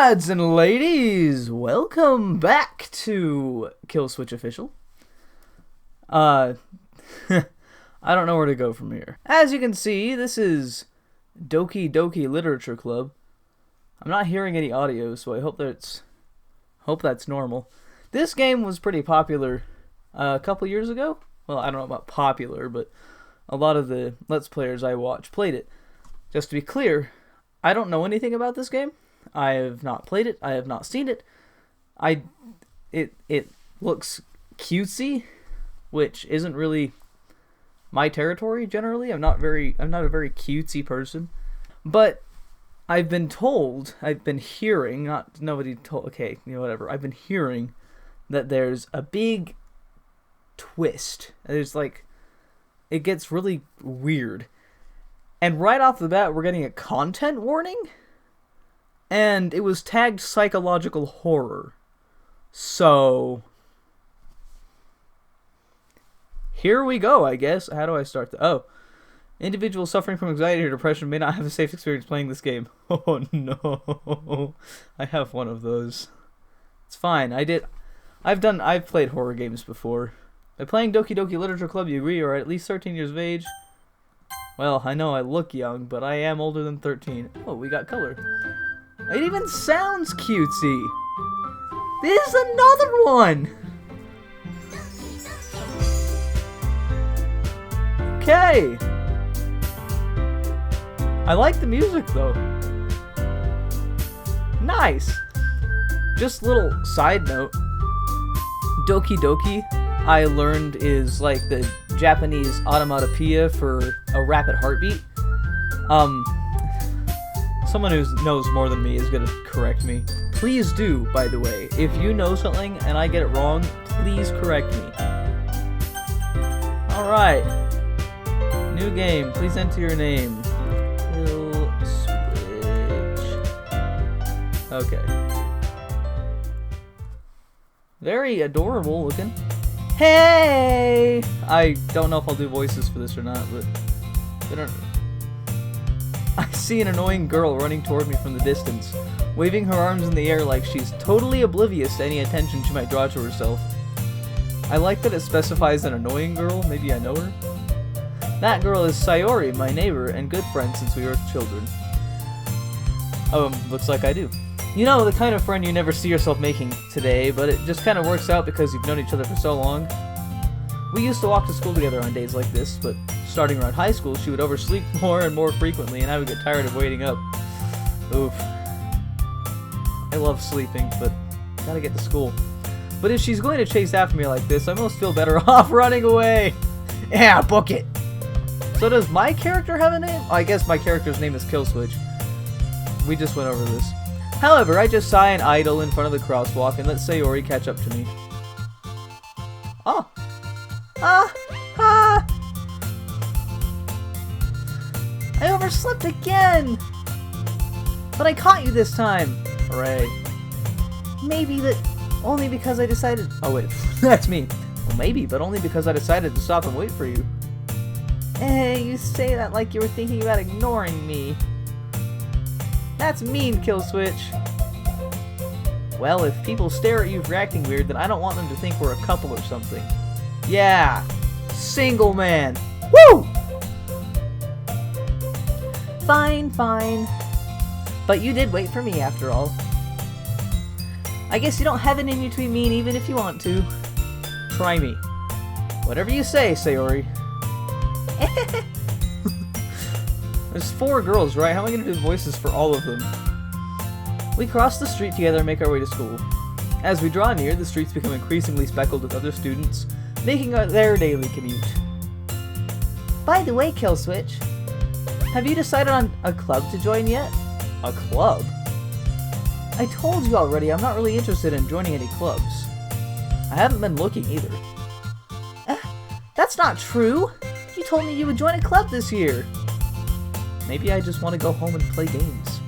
Lads and ladies, welcome back to Kill Switch Official. I don't know where to go from here. As you can see, this is Doki Literature Club. I'm not hearing any audio, so I hope that's normal. This game was pretty popular a couple years ago. Well, I don't know about popular, but a lot of the Let's Players I watch played it. Just to be clear, I don't know anything about this game. I have not played it. I have not seen it. It looks cutesy, which isn't really my territory generally. I'm not a very cutesy person. But I've been hearing, I've been hearing that there's a big twist. It gets really weird. And right off the bat, we're getting a content warning. And it was tagged psychological horror. So here we go, I guess. How do I start individuals suffering from anxiety or depression may not have a safe experience playing this game. Oh no. I have one of those. It's fine. I've played horror games before. By playing Doki Literature Club, you agree you are at least 13 years of age. Well, I know I look young, but I am older than 13. Oh, we got color. It even sounds cutesy. There's another one! Okay. I like the music, though. Nice. Just little side note. Doki, I learned, is like the Japanese onomatopoeia for a rapid heartbeat. Someone who knows more than me is gonna correct me. Please do, by the way. If you know something and I get it wrong, please correct me. Alright. New game. Please enter your name. Kill Switch. Okay. Very adorable looking. Hey! I don't know if I'll do voices for this or not, but I see an annoying girl running toward me from the distance, waving her arms in the air like she's totally oblivious to any attention she might draw to herself. I like that it specifies an annoying girl. Maybe I know her. That girl is Sayori, my neighbor and good friend since we were children. Looks like I do. You know, the kind of friend you never see yourself making today, but it just kind of works out because you've known each other for so long. We used to walk to school together on days like this, but starting around high school, she would oversleep more and more frequently, and I would get tired of waiting up. Oof. I love sleeping, but gotta get to school. But if she's going to chase after me like this, I almost feel better off running away. Yeah, book it! So does my character have a name? I guess my character's name is Kill Switch. We just went over this. However, I just sigh and idle in front of the crosswalk and let Sayori catch up to me. Oh. I overslept again! But I caught you this time! Hooray. Maybe, but only because I decided... Oh wait, that's me. Well, maybe, but only because I decided to stop and wait for you. You say that like you were thinking about ignoring me. That's mean, Kill Switch. Well, if people stare at you for acting weird, then I don't want them to think we're a couple or something. Yeah! Single man! Woo! Fine. But you did wait for me after all. I guess you don't have it in you to be mean even if you want to. Try me. Whatever you say, Sayori. There's 4 girls, right? How am I gonna do voices for all of them? We cross the street together and make our way to school. As we draw near, the streets become increasingly speckled with other students, making their daily commute. By the way, Kill Switch, have you decided on a club to join yet? A club? I told you already, I'm not really interested in joining any clubs. I haven't been looking either. That's not true! You told me you would join a club this year! Maybe I just want to go home and play games.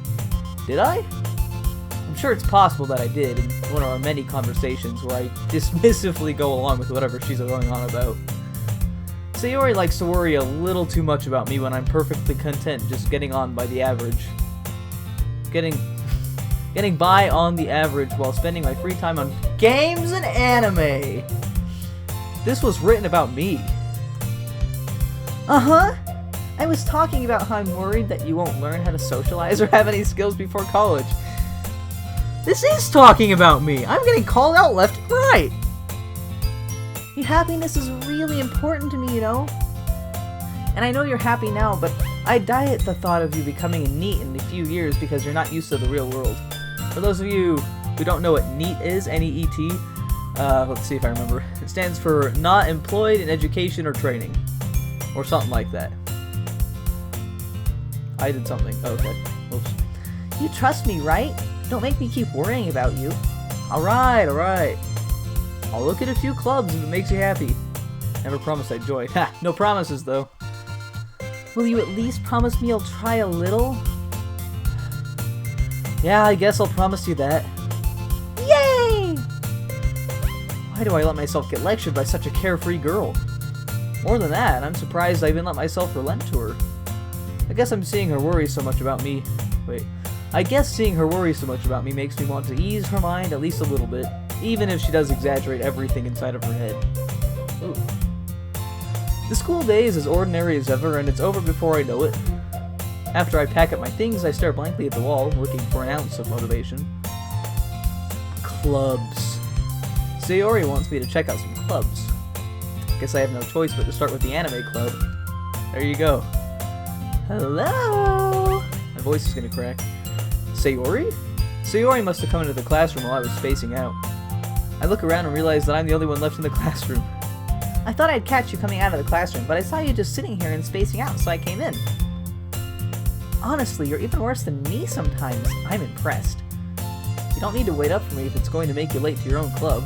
Did I? I'm sure it's possible that I did in one of our many conversations where I dismissively go along with whatever she's going on about. Sayori likes to worry a little too much about me when I'm perfectly content just getting on by the average. Getting getting by on the average while spending my free time on games and anime. This was written about me. Uh-huh. I was talking about how I'm worried that you won't learn how to socialize or have any skills before college. This is talking about me. I'm getting called out left and right. Your happiness is really important to me, you know? And I know you're happy now, but I die at the thought of you becoming a NEET in a few years because you're not used to the real world. For those of you who don't know what NEET is, N-E-E-T, let's see if I remember. It stands for Not Employed in Education or Training. Or something like that. I did something. Oh, okay. Oops. You trust me, right? Don't make me keep worrying about you. Alright, alright. I'll look at a few clubs if it makes you happy. Never promised I'd join. Ha! No promises, though. Will you at least promise me you'll try a little? Yeah, I guess I'll promise you that. Yay! Why do I let myself get lectured by such a carefree girl? More than that, I'm surprised I even let myself relent to her. I guess seeing her worry so much about me makes me want to ease her mind at least a little bit, even if she does exaggerate everything inside of her head. Ooh. The school day is as ordinary as ever, and it's over before I know it. After I pack up my things, I stare blankly at the wall, looking for an ounce of motivation. Clubs. Sayori wants me to check out some clubs. Guess I have no choice but to start with the anime club. There you go. Hello? My voice is gonna crack. Sayori? Sayori must have come into the classroom while I was spacing out. I look around and realize that I'm the only one left in the classroom. I thought I'd catch you coming out of the classroom, but I saw you just sitting here and spacing out, so I came in. Honestly, you're even worse than me sometimes. I'm impressed. You don't need to wait up for me if it's going to make you late to your own club.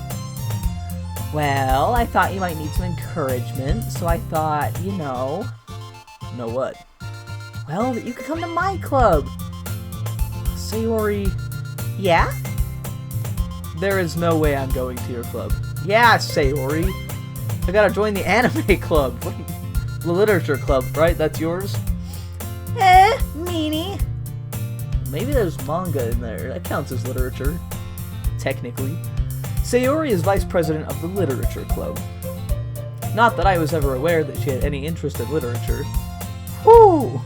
Well, I thought you might need some encouragement, so I thought, you know... Know what? Well, that you could come to my club. Sayori... Yeah? There is no way I'm going to your club. Yeah, Sayori. I gotta join the anime club. The literature club, right? That's yours? Meanie. Maybe there's manga in there. That counts as literature. Technically. Sayori is vice president of the literature club. Not that I was ever aware that she had any interest in literature. Whew!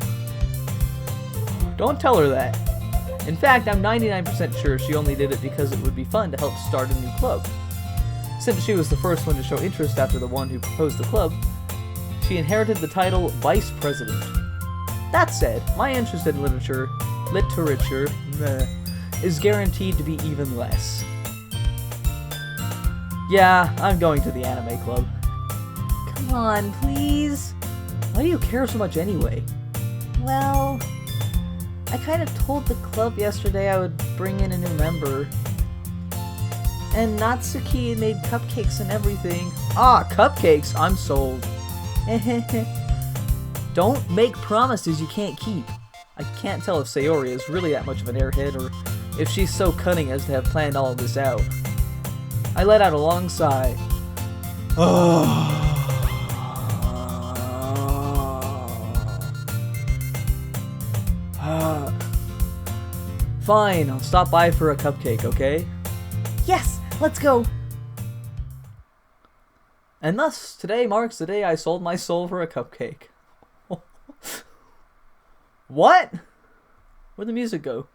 Don't tell her that. In fact, I'm 99% sure she only did it because it would be fun to help start a new club. Since she was the first one to show interest after the one who proposed the club, she inherited the title Vice President. That said, my interest in literature is guaranteed to be even less. Yeah, I'm going to the anime club. Come on, please. Why do you care so much anyway? Well, I kind of told the club yesterday I would bring in a new member. And Natsuki made cupcakes and everything. Ah, cupcakes! I'm sold. Don't make promises you can't keep. I can't tell if Sayori is really that much of an airhead or if she's so cunning as to have planned all of this out. I let out a long sigh. Fine, I'll stop by for a cupcake, okay? Yes, let's go! And thus, today marks the day I sold my soul for a cupcake. What? Where'd the music go?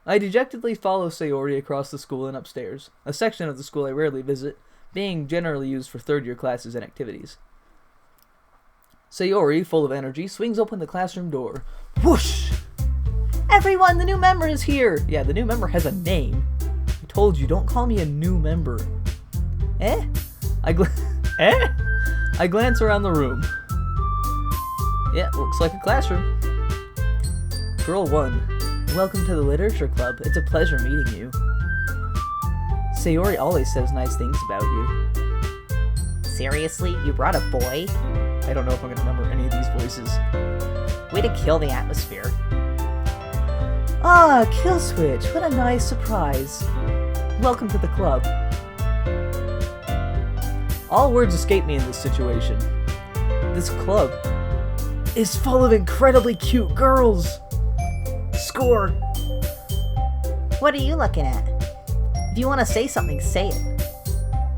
I dejectedly follow Sayori across the school and upstairs, a section of the school I rarely visit, being generally used for third-year classes and activities. Sayori, full of energy, swings open the classroom door. Whoosh! Everyone, the new member is here! Yeah, the new member has a name. I told you, don't call me a new member. I glance around the room. Yeah, looks like a classroom. Girl 1, welcome to the Literature Club. It's a pleasure meeting you. Sayori always says nice things about you. Seriously? You brought a boy? I don't know if I'm gonna remember any of these voices. Way to kill the atmosphere. Ah, Kill Switch. What a nice surprise. Welcome to the club. All words escape me in this situation. This club is full of incredibly cute girls. Score. What are you looking at? If you want to say something, say it.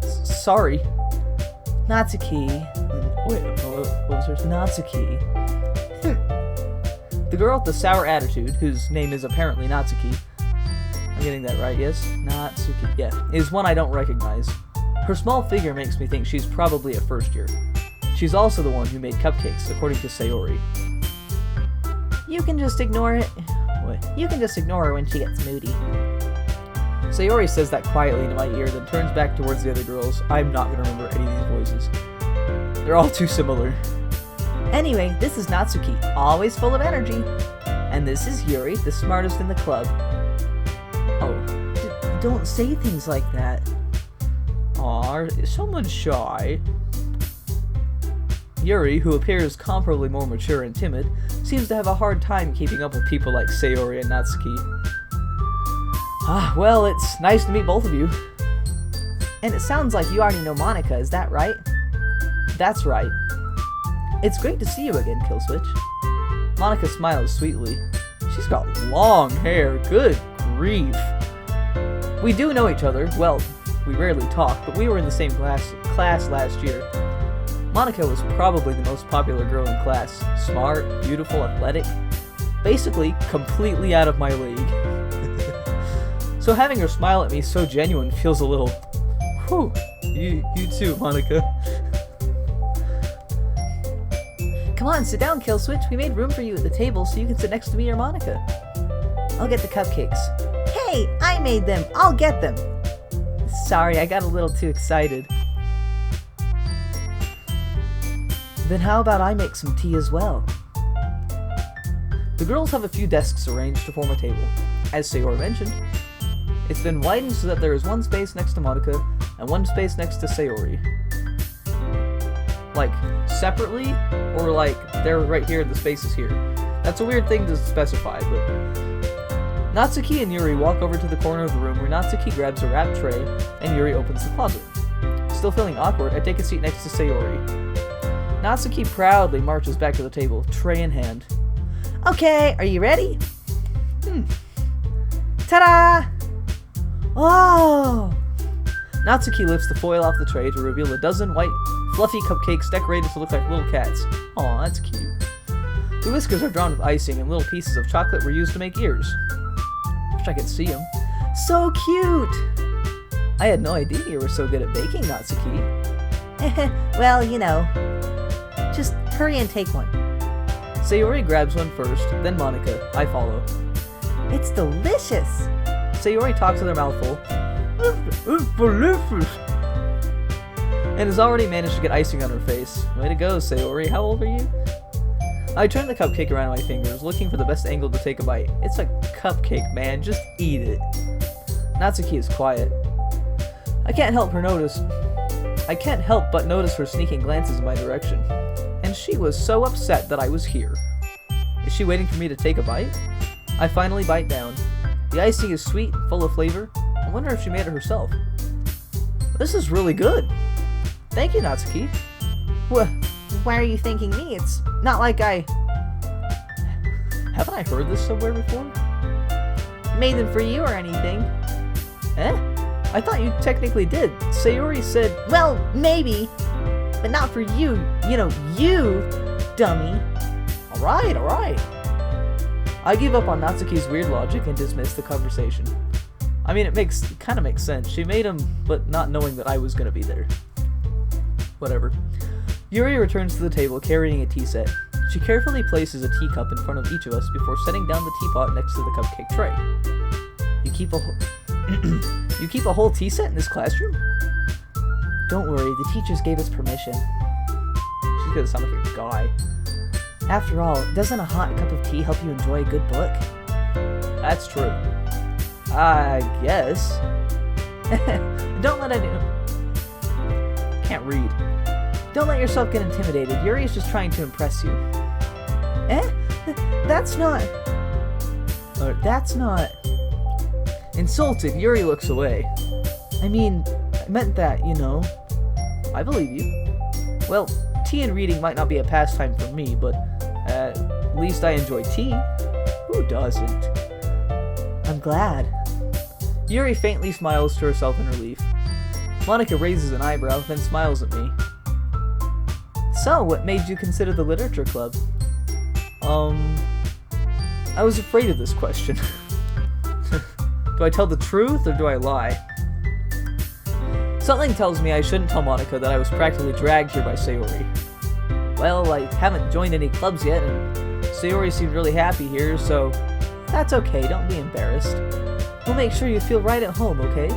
Sorry. Natsuki. Wait, what was her? Natsuki. The girl with the sour attitude, whose name is apparently Natsuki. I'm getting that right, yes? Natsuki, yeah. Is one I don't recognize. Her small figure makes me think she's probably a first year. She's also the one who made cupcakes, according to Sayori. You can just ignore it. What? You can just ignore her when she gets moody. Sayori says that quietly into my ear, then turns back towards the other girls. I'm not going to remember any of these voices. They're all too similar. Anyway, this is Natsuki, always full of energy. And this is Yuri, the smartest in the club. Oh, Don't say things like that. aw, is someone shy? Yuri, who appears comparably more mature and timid, seems to have a hard time keeping up with people like Sayori and Natsuki. Ah, well, it's nice to meet both of you. And it sounds like you already know Monica, is that right? That's right. It's great to see you again, Killswitch. Monica smiles sweetly. She's got long hair, good grief. We do know each other, well, we rarely talk, but we were in the same class last year. Monica was probably the most popular girl in class. Smart, beautiful, athletic. Basically, completely out of my league. So having her smile at me so genuine feels a little... Whew, you too, Monica. Come on, sit down, Killswitch. We made room for you at the table so you can sit next to me or Monica. I'll get the cupcakes. Hey, I made them. I'll get them. Sorry, I got a little too excited. Then how about I make some tea as well? The girls have a few desks arranged to form a table. As Sayori mentioned, it's been widened so that there is one space next to Monica and one space next to Sayori. Like, separately, or like, they're right here and the space is here. That's a weird thing to specify, but... Natsuki and Yuri walk over to the corner of the room where Natsuki grabs a wrapped tray and Yuri opens the closet. Still feeling awkward, I take a seat next to Sayori. Natsuki proudly marches back to the table, tray in hand. Okay, are you ready? Ta-da! Oh! Natsuki lifts the foil off the tray to reveal a dozen white, fluffy cupcakes decorated to look like little cats. Aw, that's cute. The whiskers are drawn with icing, and little pieces of chocolate were used to make ears. Wish I could see them. So cute! I had no idea you were so good at baking, Natsuki. Well, you know. Just hurry and take one. Sayori grabs one first, then Monica. I follow. It's delicious! Sayori talks with her mouth full. It's delicious! And has already managed to get icing on her face. Way to go, Sayori. How old are you? I turn the cupcake around my fingers, looking for the best angle to take a bite. It's a cupcake, man. Just eat it. Natsuki is quiet. I can't help but notice her sneaking glances in my direction. And she was so upset that I was here. Is she waiting for me to take a bite? I finally bite down. The icing is sweet, full of flavor. I wonder if she made it herself. This is really good. Thank you, Natsuki. Why are you thanking me? It's not like I... Haven't I heard this somewhere before? made them for you or anything. Eh? I thought you technically did. Sayori said... Well, maybe. But not for you. You know, you, dummy. Alright, alright. I give up on Natsuki's weird logic and dismiss the conversation. I mean, it kind of makes sense. She made him, but not knowing that I was gonna be there. Whatever. Yuri returns to the table carrying a tea set. She carefully places a teacup in front of each of us before setting down the teapot next to the cupcake tray. You keep a whole tea set in this classroom? Don't worry, the teachers gave us permission. She's gonna sound like a guy. After all, doesn't a hot cup of tea help you enjoy a good book? That's true. I guess. Don't let Can't read. Don't let yourself get intimidated. Yuri's just trying to impress you. Eh? That's not... That's not... Insulted, Yuri looks away. I mean, I meant that, you know. I believe you. Well, tea and reading might not be a pastime for me, but at least I enjoy tea. Who doesn't? I'm glad. Yuri faintly smiles to herself in relief. Monica raises an eyebrow, then smiles at me. So, what made you consider the literature club? I was afraid of this question. Do I tell the truth, or do I lie? Something tells me I shouldn't tell Monica that I was practically dragged here by Sayori. Well, I haven't joined any clubs yet, and Sayori seemed really happy here, so that's okay, don't be embarrassed. We'll make sure you feel right at home, okay?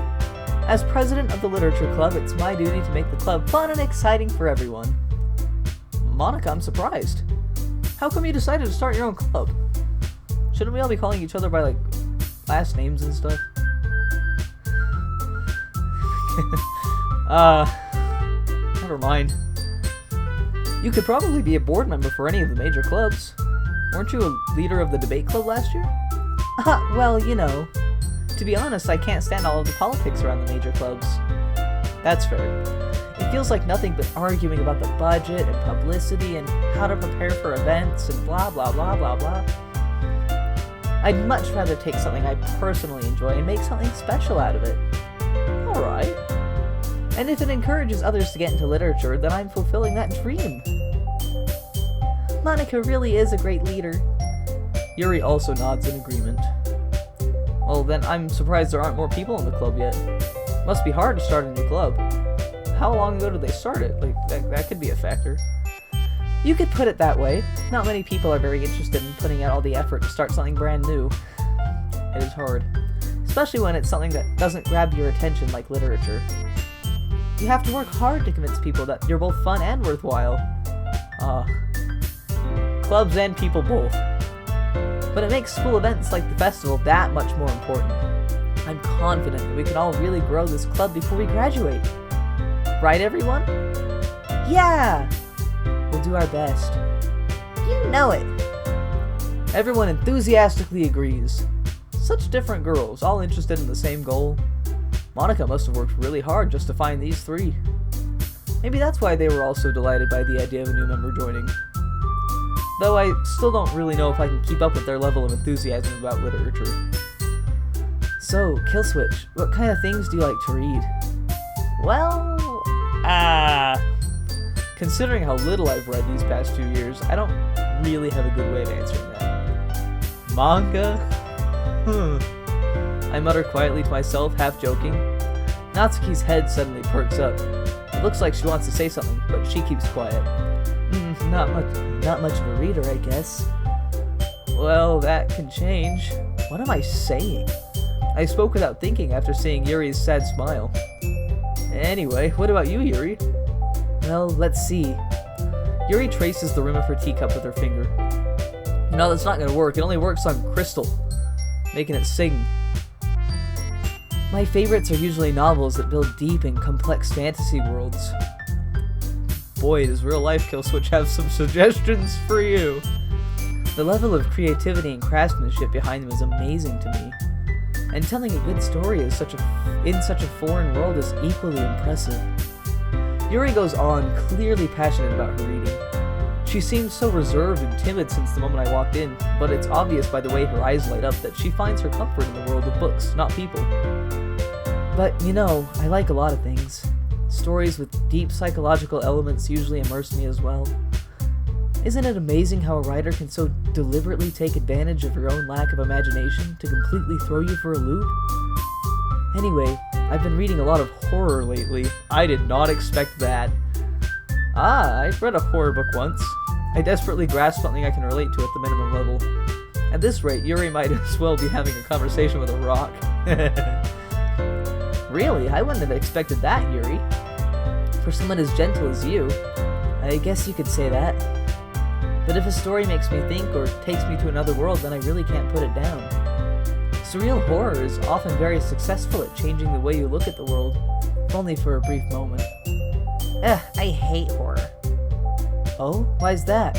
As president of the literature club, it's my duty to make the club fun and exciting for everyone. Monica, I'm surprised. How come you decided to start your own club? Shouldn't we all be calling each other by, like, last names and stuff? Never mind. You could probably be a board member for any of the major clubs. Weren't you a leader of the debate club last year? Well, you know. To be honest, I can't stand all of the politics around the major clubs. That's fair. It feels like nothing but arguing about the budget and publicity and how to prepare for events and blah blah blah blah blah. I'd much rather take something I personally enjoy and make something special out of it. Alright. And if it encourages others to get into literature, then I'm fulfilling that dream. Monica really is a great leader. Yuri also nods in agreement. Well, then I'm surprised there aren't more people in the club yet. Must be hard to start a new club. How long ago did they start it? Like, that could be a factor. You could put it that way. Not many people are very interested in putting out all the effort to start something brand new. It is hard. Especially when it's something that doesn't grab your attention like literature. You have to work hard to convince people that you're both fun and worthwhile. Clubs and people both. But it makes school events like the festival that much more important. I'm confident that we can all really grow this club before we graduate. Right, everyone? Yeah! We'll do our best. You know it. Everyone enthusiastically agrees. Such different girls, all interested in the same goal. Monica must have worked really hard just to find these three. Maybe that's why they were all so delighted by the idea of a new member joining. Though I still don't really know if I can keep up with their level of enthusiasm about literature. So, Killswitch, what kind of things do you like to read? Well, considering how little I've read these past 2 years, I don't really have a good way of answering that. Manga? I mutter quietly to myself, half joking. Natsuki's head suddenly perks up. It looks like she wants to say something, but she keeps quiet. Not much of a reader, I guess. Well, that can change. What am I saying? I spoke without thinking after seeing Yuri's sad smile. Anyway, what about you, Yuri? Well, let's see. Yuri traces the rim of her teacup with her finger. No, that's not gonna work. It only works on crystal, making it sing. My favorites are usually novels that build deep and complex fantasy worlds. Boy, does real life Killswitch have some suggestions for you. The level of creativity and craftsmanship behind them is amazing to me. And telling a good story in such a foreign world is equally impressive. Yuri goes on, clearly passionate about her reading. She seems so reserved and timid since the moment I walked in, but it's obvious by the way her eyes light up that she finds her comfort in the world of books, not people. But, you know, I like a lot of things. Stories with deep psychological elements usually immerse me as well. Isn't it amazing how a writer can so deliberately take advantage of your own lack of imagination to completely throw you for a loop? Anyway, I've been reading a lot of horror lately. I did not expect that. I've read a horror book once. I desperately grasped something I can relate to at the minimum level. At this rate, Yuri might as well be having a conversation with a rock. Really? I wouldn't have expected that, Yuri. For someone as gentle as you, I guess you could say that. But if a story makes me think or takes me to another world, then I really can't put it down. Surreal horror is often very successful at changing the way you look at the world, if only for a brief moment. I hate horror. Oh? Why's that?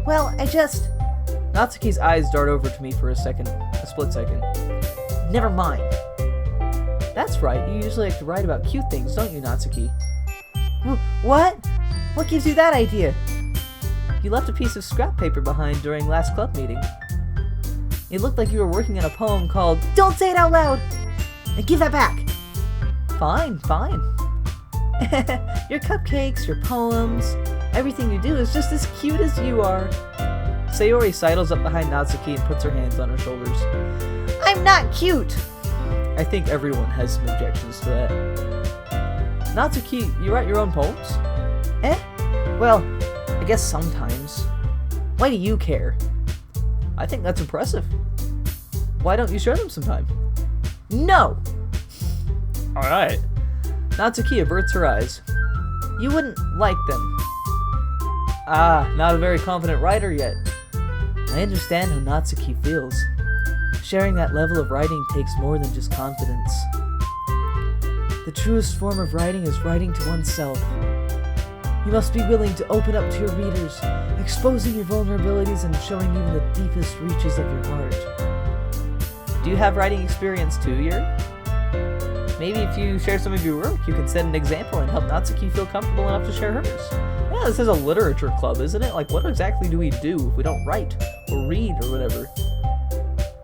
Well, Natsuki's eyes dart over to me for a split second. Never mind. That's right, you usually like to write about cute things, don't you, Natsuki? What? What gives you that idea? You left a piece of scrap paper behind during last club meeting. It looked like you were working on a poem called Don't Say It Out Loud! And give that back! Fine, fine. Your cupcakes, your poems, everything you do is just as cute as you are. Sayori sidles up behind Natsuki and puts her hands on her shoulders. I'm not cute! I think everyone has some objections to that. Natsuki, you write your own poems? Well, I guess sometimes. Why do you care? I think that's impressive. Why don't you share them sometime? No! Alright. Natsuki averts her eyes. You wouldn't like them. Ah, not a very confident writer yet. I understand how Natsuki feels. Sharing that level of writing takes more than just confidence. The truest form of writing is writing to oneself. You must be willing to open up to your readers, exposing your vulnerabilities and showing even the deepest reaches of your heart. Do you have writing experience too, Yuri? Maybe if you share some of your work, you can set an example and help Natsuki feel comfortable enough to share hers. Yeah, this is a literature club, isn't it? Like, what exactly do we do if we don't write or read or whatever?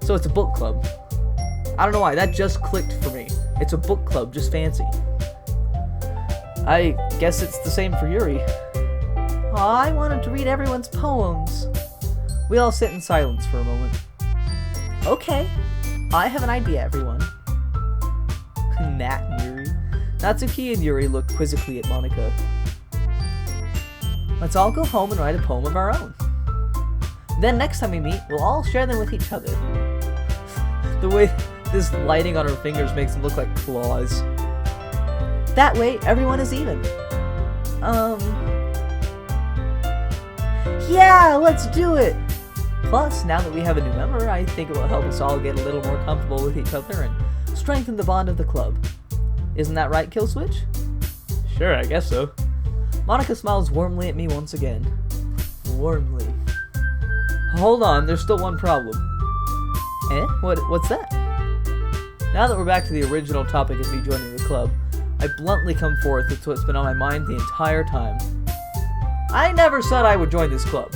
So it's a book club. I don't know why, that just clicked for me. It's a book club, just fancy. I guess it's the same for Yuri. Aw, I wanted to read everyone's poems. We all sit in silence for a moment. Okay, I have an idea, everyone. Nat and Yuri. Natsuki and Yuri look quizzically at Monika. Let's all go home and write a poem of our own. Then next time we meet, we'll all share them with each other. The way this lighting on her fingers makes them look like claws. That way, everyone is even. Yeah, let's do it! Plus, now that we have a new member, I think it will help us all get a little more comfortable with each other and strengthen the bond of the club. Isn't that right, Killswitch? Sure, I guess so. Monika smiles warmly at me once again. Warmly. Hold on, there's still one problem. What's that? Now that we're back to the original topic of me joining the club, I bluntly come forth with what's been on my mind the entire time. I never said I would join this club.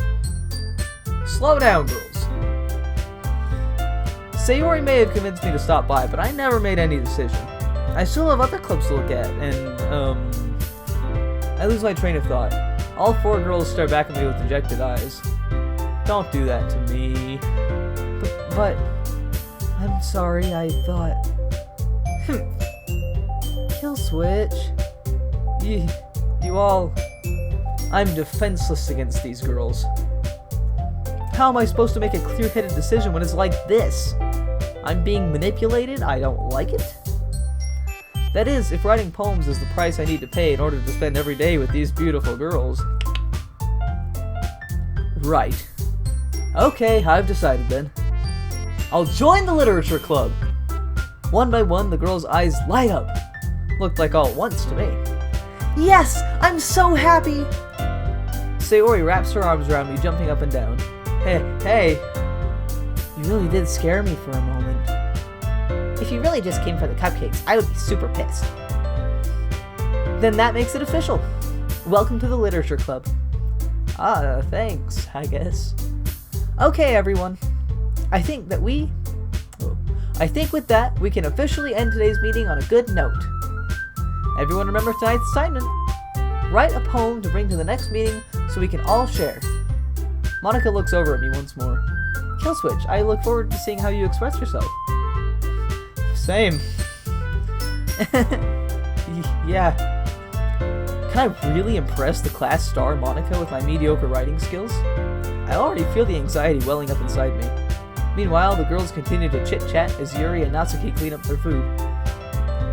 Slow down, girls. Sayori may have convinced me to stop by, but I never made any decision. I still have other clubs to look at, and, I lose my train of thought. All four girls stare back at me with dejected eyes. Don't do that to me. But I'm sorry, I thought... Killswitch. You all... I'm defenseless against these girls. How am I supposed to make a clear-headed decision when it's like this? I'm being manipulated? I don't like it? That is, if writing poems is the price I need to pay in order to spend every day with these beautiful girls. Right. Okay, I've decided then. I'll join the literature club! One by one, the girls' eyes light up. Looked like all at once to me. Yes! I'm so happy! Sayori wraps her arms around me, jumping up and down. Hey! You really did scare me for a moment. If you really just came for the cupcakes, I would be super pissed. Then that makes it official. Welcome to the literature club. Ah, thanks, I guess. Okay, everyone. I think with that, we can officially end today's meeting on a good note. Everyone remember tonight's assignment. Write a poem to bring to the next meeting so we can all share. Monika looks over at me once more. Killswitch, I look forward to seeing how you express yourself. Same. Yeah. Can I really impress the class star Monika with my mediocre writing skills? I already feel the anxiety welling up inside me. Meanwhile, the girls continue to chit-chat as Yuri and Natsuki clean up their food.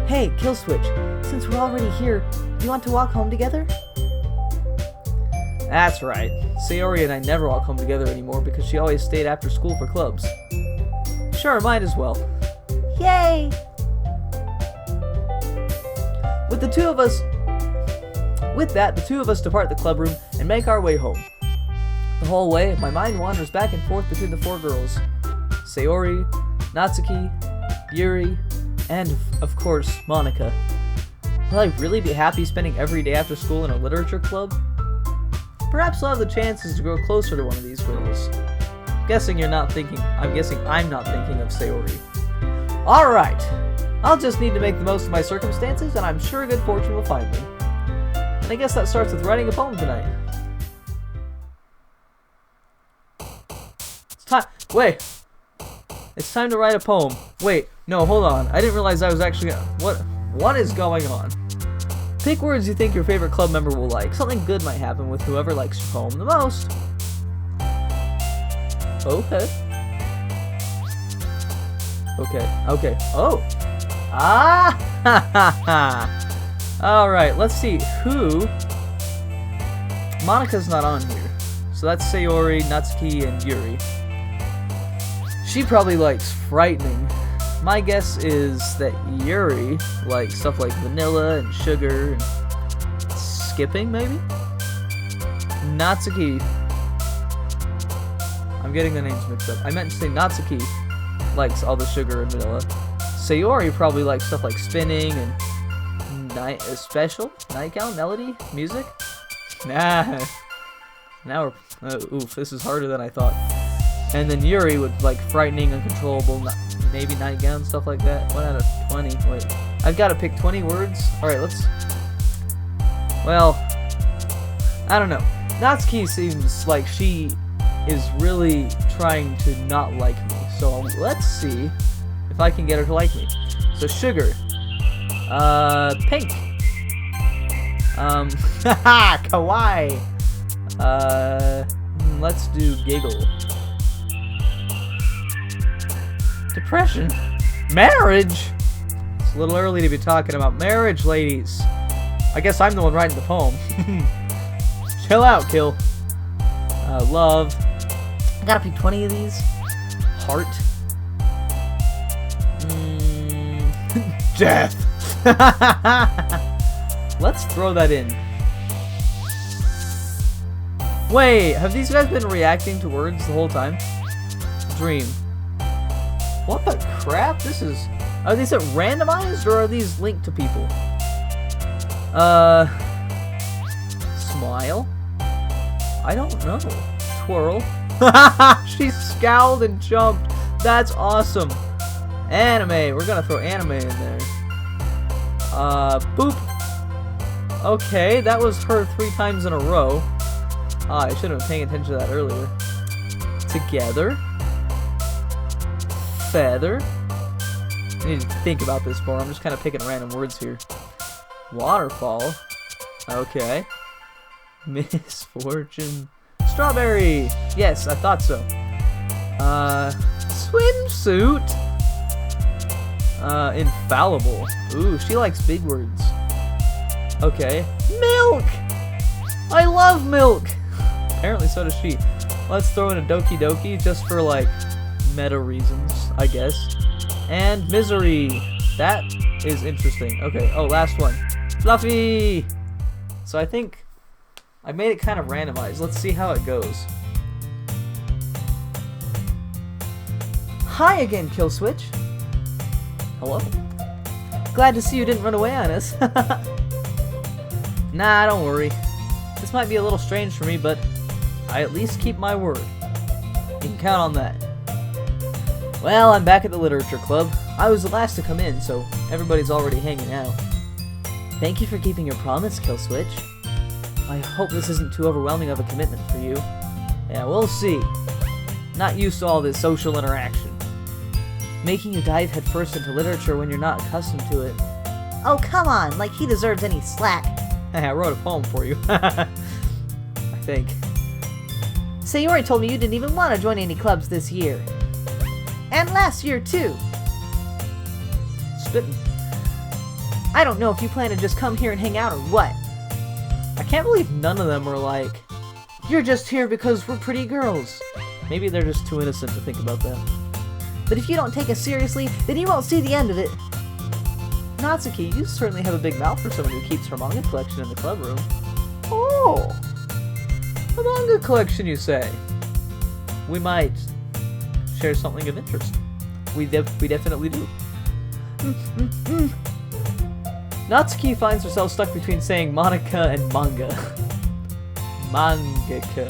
Hey, Killswitch, since we're already here, do you want to walk home together? That's right. Sayori and I never walk home together anymore because she always stayed after school for clubs. Sure, might as well. Yay! With the two of us depart the club room and make our way home. The whole way, my mind wanders back and forth between the four girls. Sayori, Natsuki, Yuri, and, of course, Monika. Will I really be happy spending every day after school in a literature club? Perhaps I'll have the chances to grow closer to one of these girls. I'm guessing I'm not thinking of Sayori. Alright, I'll just need to make the most of my circumstances, and I'm sure good fortune will find me. And I guess that starts with writing a poem tonight. It's time. Wait. It's time to write a poem. Wait. No, hold on. I didn't realize I was actually. What is going on? Pick words you think your favorite club member will like. Something good might happen with whoever likes your poem the most. Okay. Okay. Oh. Ah! Ha ha ha! Alright, let's see. Who? Monika's not on here. So that's Sayori, Natsuki, and Yuri. She probably likes frightening. My guess is that Yuri likes stuff like vanilla and sugar and skipping, maybe? Natsuki. I'm getting the names mixed up. I meant to say Natsuki likes all the sugar and vanilla. Sayori probably likes stuff like spinning and special nightgown, melody, music. Nah. Now we're oof. This is harder than I thought. And then Yuri would like frightening, uncontrollable, maybe nightgown, stuff like that. 1 out of 20. Wait, I've got to pick 20 words. All right, let's. Well, I don't know. Natsuki seems like she is really trying to not like me. So let's see if I can get her to like me. So sugar. Pink. Haha, kawaii. Let's do giggle. Depression. Marriage. It's a little early to be talking about marriage, ladies. I guess I'm the one writing the poem. Chill out, Kill. Love. I gotta pick 20 of these. Heart. Death. Let's throw that in. Wait, have these guys been reacting to words the whole time? Dream. What the crap? This is... Are these randomized or are these linked to people? Smile? I don't know. Twirl? She scowled and jumped. That's awesome. Anime. We're gonna throw anime in there. Boop. Okay, that was her 3 times in a row. I should have been paying attention to that earlier. Together. Feather. I need to think about this more. I'm just kind of picking random words here. Waterfall. Okay. Misfortune. Strawberry. Yes, I thought so. Swimsuit. Infallible. Ooh, she likes big words. Okay. Milk. I love milk. Apparently so does she. Let's throw in a Doki Doki just for like meta reasons, I guess. And misery. That is interesting. Okay. Oh, last one. Fluffy. So I think I made it kind of randomized. Let's see how it goes. Hi again, Kill Switch. Hello. Glad to see you didn't run away on us. Nah, don't worry. This might be a little strange for me, but I at least keep my word. You can count on that. Well, I'm back at the Literature Club. I was the last to come in, so everybody's already hanging out. Thank you for keeping your promise, Kill Switch. I hope this isn't too overwhelming of a commitment for you. Yeah, we'll see. Not used to all this social interaction. Making you dive headfirst into literature when you're not accustomed to it. Oh, come on, like he deserves any slack. Hey, I wrote a poem for you. I think. Sayori told me you didn't even want to join any clubs this year. And last year, too. Spittin'. I don't know if you plan to just come here and hang out or what. I can't believe none of them are like, you're just here because we're pretty girls. Maybe they're just too innocent to think about that. But if you don't take us seriously, then you won't see the end of it. Natsuki, you certainly have a big mouth for someone who keeps her manga collection in the club room. Oh! A manga collection, you say? We might share something of interest. We definitely do. Natsuki finds herself stuck between saying Monica and manga. Mangaka.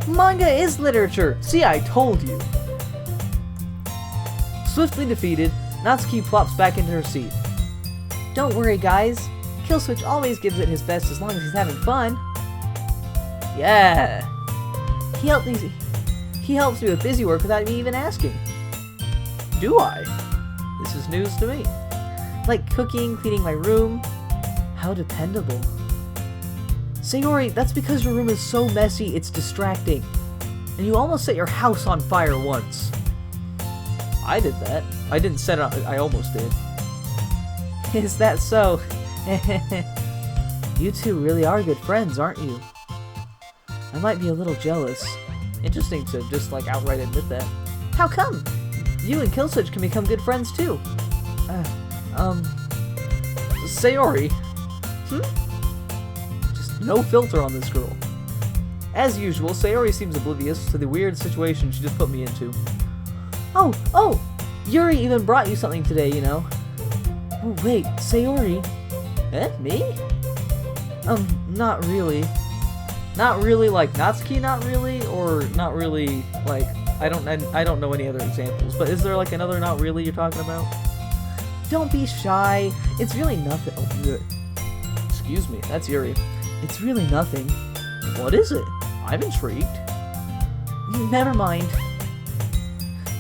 Manga is literature. See, I told you. Swiftly defeated, Natsuki plops back into her seat. Don't worry, guys. Killswitch always gives it his best as long as he's having fun. Yeah! He helps me with busy work without me even asking. Do I? This is news to me. Like cooking, cleaning my room. How dependable. Sayori, that's because your room is so messy, it's distracting. And you almost set your house on fire once. I did that. I didn't set it up, I almost did. Is that so? You two really are good friends, aren't you? I might be a little jealous. Interesting to just like outright admit that. How come? You and Killswitch can become good friends too. Sayori. Just no filter on this girl. As usual, Sayori seems oblivious to the weird situation she just put me into. Oh! Yuri even brought you something today, you know. Oh, wait, Sayori? Me? Not really. Not really like Natsuki, not really? Or not really like... I don't know any other examples, but is there like another not really you're talking about? Don't be shy. It's really nothing. Oh, excuse me, that's Yuri. It's really nothing. What is it? I'm intrigued. Never mind.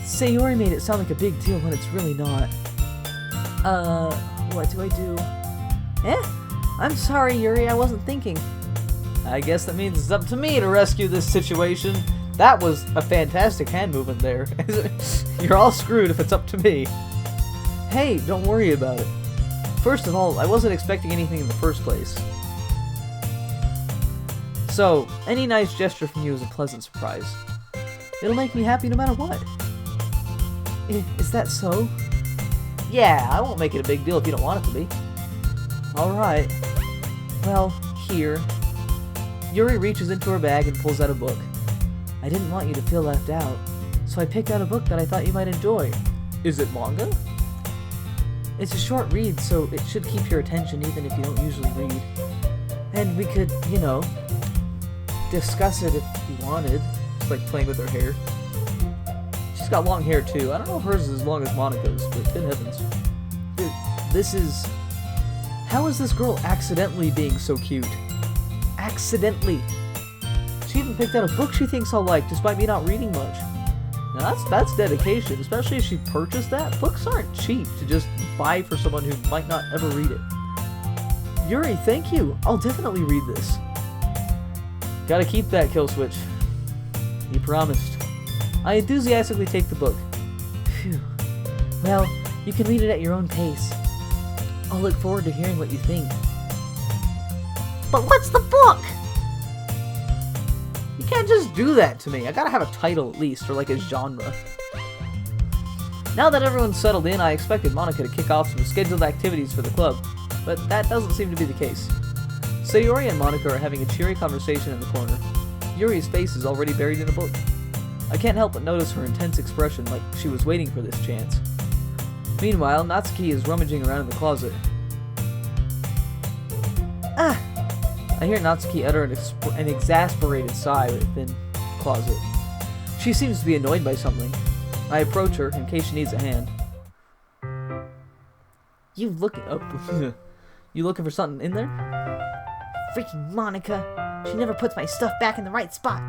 Sayori made it sound like a big deal when it's really not. What do I do? I'm sorry, Yuri, I wasn't thinking. I guess that means it's up to me to rescue this situation. That was a fantastic hand movement there. You're all screwed if it's up to me. Hey, don't worry about it. First of all, I wasn't expecting anything in the first place. So, any nice gesture from you is a pleasant surprise. It'll make me happy no matter what. Is that so? Yeah, I won't make it a big deal if you don't want it to be. Alright. Well, here. Yuri reaches into her bag and pulls out a book. I didn't want you to feel left out, so I picked out a book that I thought you might enjoy. Is it manga? It's a short read, so it should keep your attention even if you don't usually read. And we could, you know, discuss it if you wanted. Just like playing with her hair. She's got long hair too. I don't know if hers is as long as Monica's, but good heavens. This is... How is this girl accidentally being so cute? Accidentally. She even picked out a book she thinks I'll like, despite me not reading much. Now that's dedication, especially if she purchased that. Books aren't cheap to just buy for someone who might not ever read it. Yuri, thank you. I'll definitely read this. Gotta keep that, Killswitch. You promised. I enthusiastically take the book. Phew. Well, you can read it at your own pace. I'll look forward to hearing what you think. But what's the book? You can't just do that to me. I gotta have a title at least, or like a genre. Now that everyone's settled in, I expected Monica to kick off some scheduled activities for the club, but that doesn't seem to be the case. Sayori and Monica are having a cheery conversation in the corner. Yuri's face is already buried in a book. I can't help but notice her intense expression, like she was waiting for this chance. Meanwhile, Natsuki is rummaging around in the closet. Ah! I hear Natsuki utter an exasperated sigh within the closet. She seems to be annoyed by something. I approach her in case she needs a hand. You looking for something in there? Freaking Monica! She never puts my stuff back in the right spot.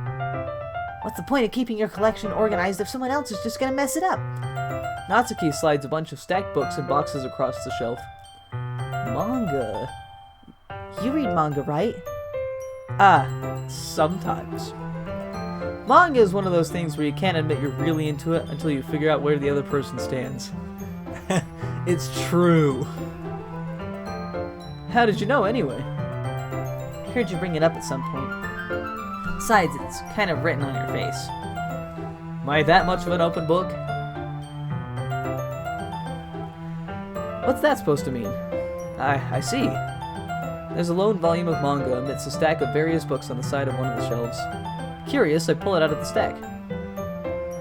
What's the point of keeping your collection organized if someone else is just gonna mess it up? Natsuki slides a bunch of stacked books and boxes across the shelf. Manga. You read manga, right? Sometimes. Manga is one of those things where you can't admit you're really into it until you figure out where the other person stands. It's true. How did you know anyway? I heard you bring it up at some point. Besides, it's kind of written on your face. Am I that much of an open book? What's that supposed to mean? I see. There's a lone volume of manga amidst a stack of various books on the side of one of the shelves. Curious, I pull it out of the stack.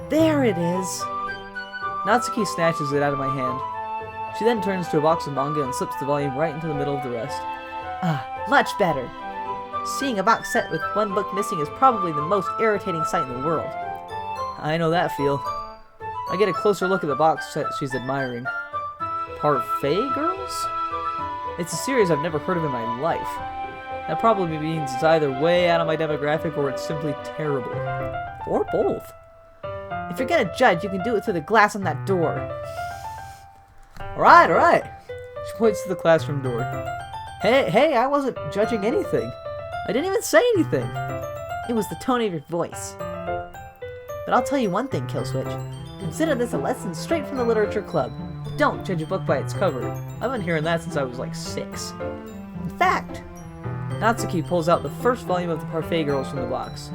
There it is! Natsuki snatches it out of my hand. She then turns to a box of manga and slips the volume right into the middle of the rest. Much better. Seeing a box set with one book missing is probably the most irritating sight in the world. I know that feel. I get a closer look at the box set she's admiring. Parfait Girls? It's a series I've never heard of in my life. That probably means it's either way out of my demographic or it's simply terrible. Or both. If you're gonna judge, you can do it through the glass on that door. Alright, alright. She points to the classroom door. Hey, I wasn't judging anything. I didn't even say anything. It was the tone of your voice. But I'll tell you one thing, Killswitch. Consider this a lesson straight from the literature club. Don't judge a book by its cover. I've been hearing that since I was like 6. In fact, Natsuki pulls out the first volume of the Parfait Girls from the box.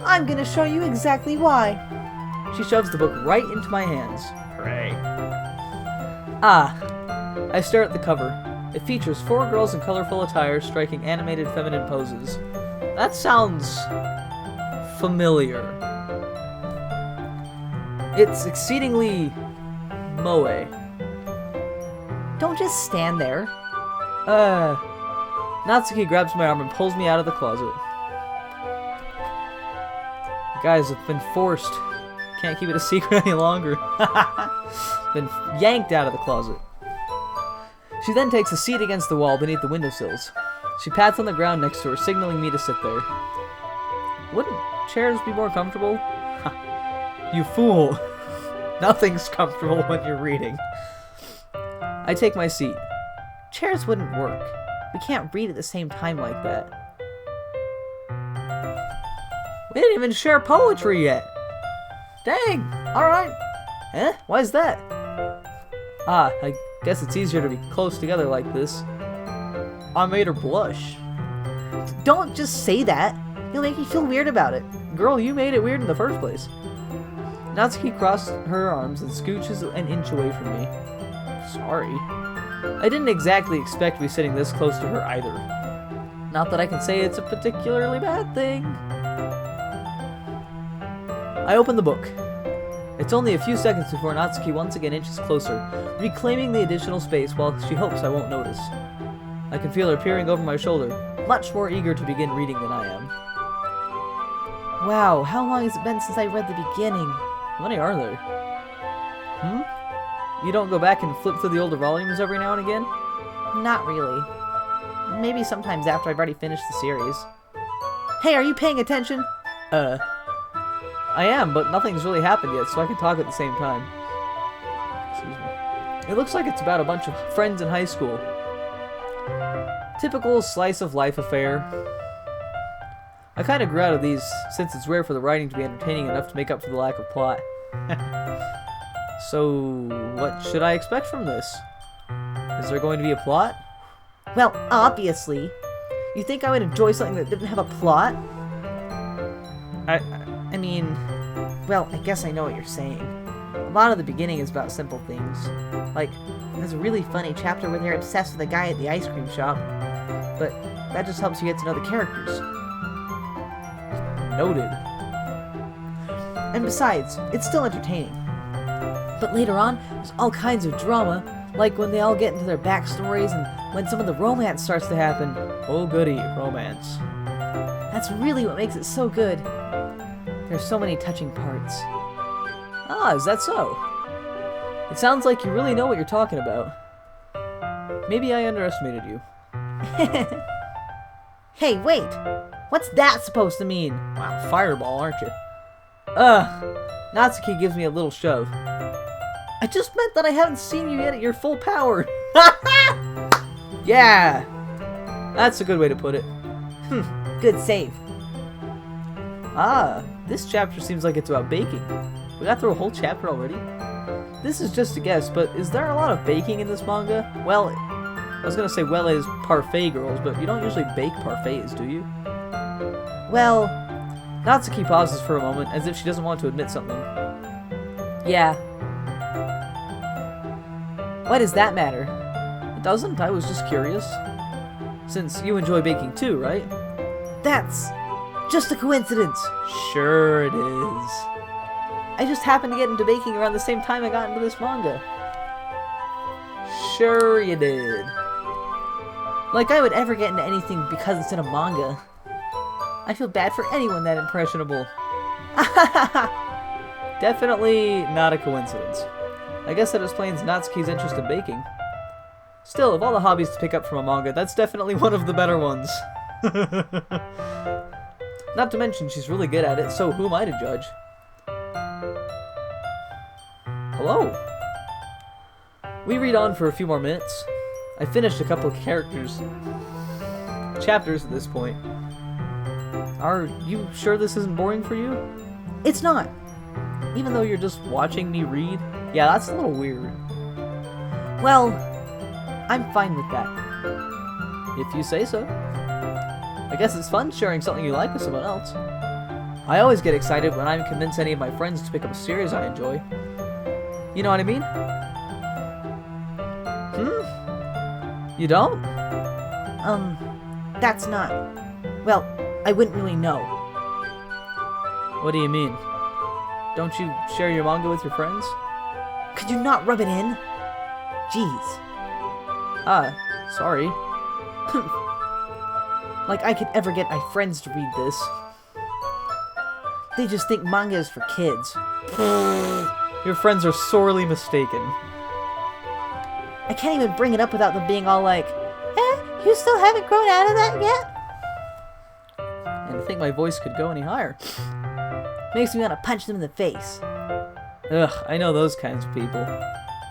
I'm gonna show you exactly why. She shoves the book right into my hands. Hooray. I stare at the cover. It features 4 girls in colorful attire striking animated feminine poses. That sounds familiar. It's exceedingly moe. Don't just stand there. Natsuki grabs my arm and pulls me out of the closet. Guys, I've been forced. Can't keep it a secret any longer. Been yanked out of the closet. She then takes a seat against the wall beneath the windowsills. She pats on the ground next to her, signaling me to sit there. Wouldn't chairs be more comfortable? You fool. Nothing's comfortable when you're reading. I take my seat. Chairs wouldn't work. We can't read at the same time like that. We didn't even share poetry yet. Dang, alright. Eh? Why is that? I guess it's easier to be close together like this. I made her blush. Don't just say that. You'll make me feel weird about it. Girl, you made it weird in the first place. Natsuki crossed her arms and scooches an inch away from me. Sorry. I didn't exactly expect to be sitting this close to her either. Not that I can say it's a particularly bad thing. I open the book. It's only a few seconds before Natsuki once again inches closer, reclaiming the additional space while she hopes I won't notice. I can feel her peering over my shoulder, much more eager to begin reading than I am. Wow, how long has it been since I read the beginning? How many are there? You don't go back and flip through the older volumes every now and again? Not really. Maybe sometimes after I've already finished the series. Hey, are you paying attention? I am, but nothing's really happened yet, so I can talk at the same time. Excuse me. It looks like it's about a bunch of friends in high school. Typical slice of life affair. I kind of grew out of these, since it's rare for the writing to be entertaining enough to make up for the lack of plot. So, what should I expect from this? Is there going to be a plot? Well, obviously. You think I would enjoy something that didn't have a plot? I mean, well, I guess I know what you're saying. A lot of the beginning is about simple things. Like, there's a really funny chapter where they're obsessed with a guy at the ice cream shop. But that just helps you get to know the characters. Noted. And besides, it's still entertaining. But later on, there's all kinds of drama, like when they all get into their backstories and when some of the romance starts to happen. Oh goody, romance. That's really what makes it so good. There's so many touching parts. Ah, is that so? It sounds like you really know what you're talking about. Maybe I underestimated you. Hey, wait! What's that supposed to mean? Wow, fireball, aren't you? Natsuki gives me a little shove. I just meant that I haven't seen you yet at your full power. Yeah! That's a good way to put it. Good save. This chapter seems like it's about baking. We got through a whole chapter already. This is just a guess, but is there a lot of baking in this manga? Well, I was gonna say well as Parfait Girls, but you don't usually bake parfaits, do you? Well, Natsuki pauses for a moment, as if she doesn't want to admit something. Yeah. Why does that matter? It doesn't, I was just curious. Since you enjoy baking too, right? That's just a coincidence. Sure it is. I just happened to get into baking around the same time I got into this manga. Sure you did. Like I would ever get into anything because it's in a manga. I feel bad for anyone that impressionable. Definitely not a coincidence. I guess that explains Natsuki's interest in baking. Still, of all the hobbies to pick up from a manga, that's definitely one of the better ones. Not to mention, she's really good at it, so who am I to judge? Hello? We read on for a few more minutes. I finished a couple of chapters at this point. Are you sure this isn't boring for you? It's not. Even though you're just watching me read? Yeah, that's a little weird. Well, I'm fine with that. If you say so. I guess it's fun sharing something you like with someone else. I always get excited when I convince any of my friends to pick up a series I enjoy. You know what I mean? You don't? That's not... Well, I wouldn't really know. What do you mean? Don't you share your manga with your friends? Could you not rub it in? Jeez. Sorry. Like I could ever get my friends to read this. They just think manga is for kids. Your friends are sorely mistaken. I can't even bring it up without them being all like, you still haven't grown out of that yet? And to think my voice could go any higher. Makes me want to punch them in the face. Ugh, I know those kinds of people.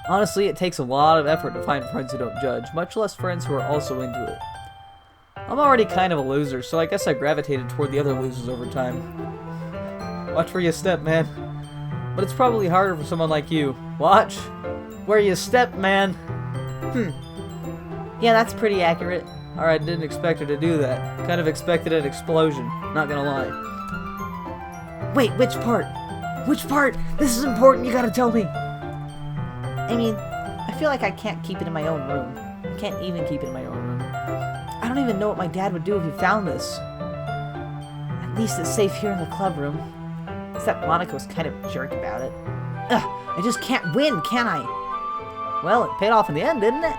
Honestly, it takes a lot of effort to find friends who don't judge, much less friends who are also into it. I'm already kind of a loser, so I guess I gravitated toward the other losers over time. Watch where you step, man. But it's probably harder for someone like you. Watch where you step, man. Yeah, that's pretty accurate. Alright, didn't expect her to do that. Kind of expected an explosion, not gonna lie. Wait, which part? Which part? This is important, you gotta tell me. I mean, I feel like I can't keep it in my own room. I can't even keep it in my own room. I don't even know what my dad would do if he found this. At least it's safe here in the club room. Except Monica was kind of a jerk about it. Ugh, I just can't win, can I? Well, it paid off in the end, didn't it?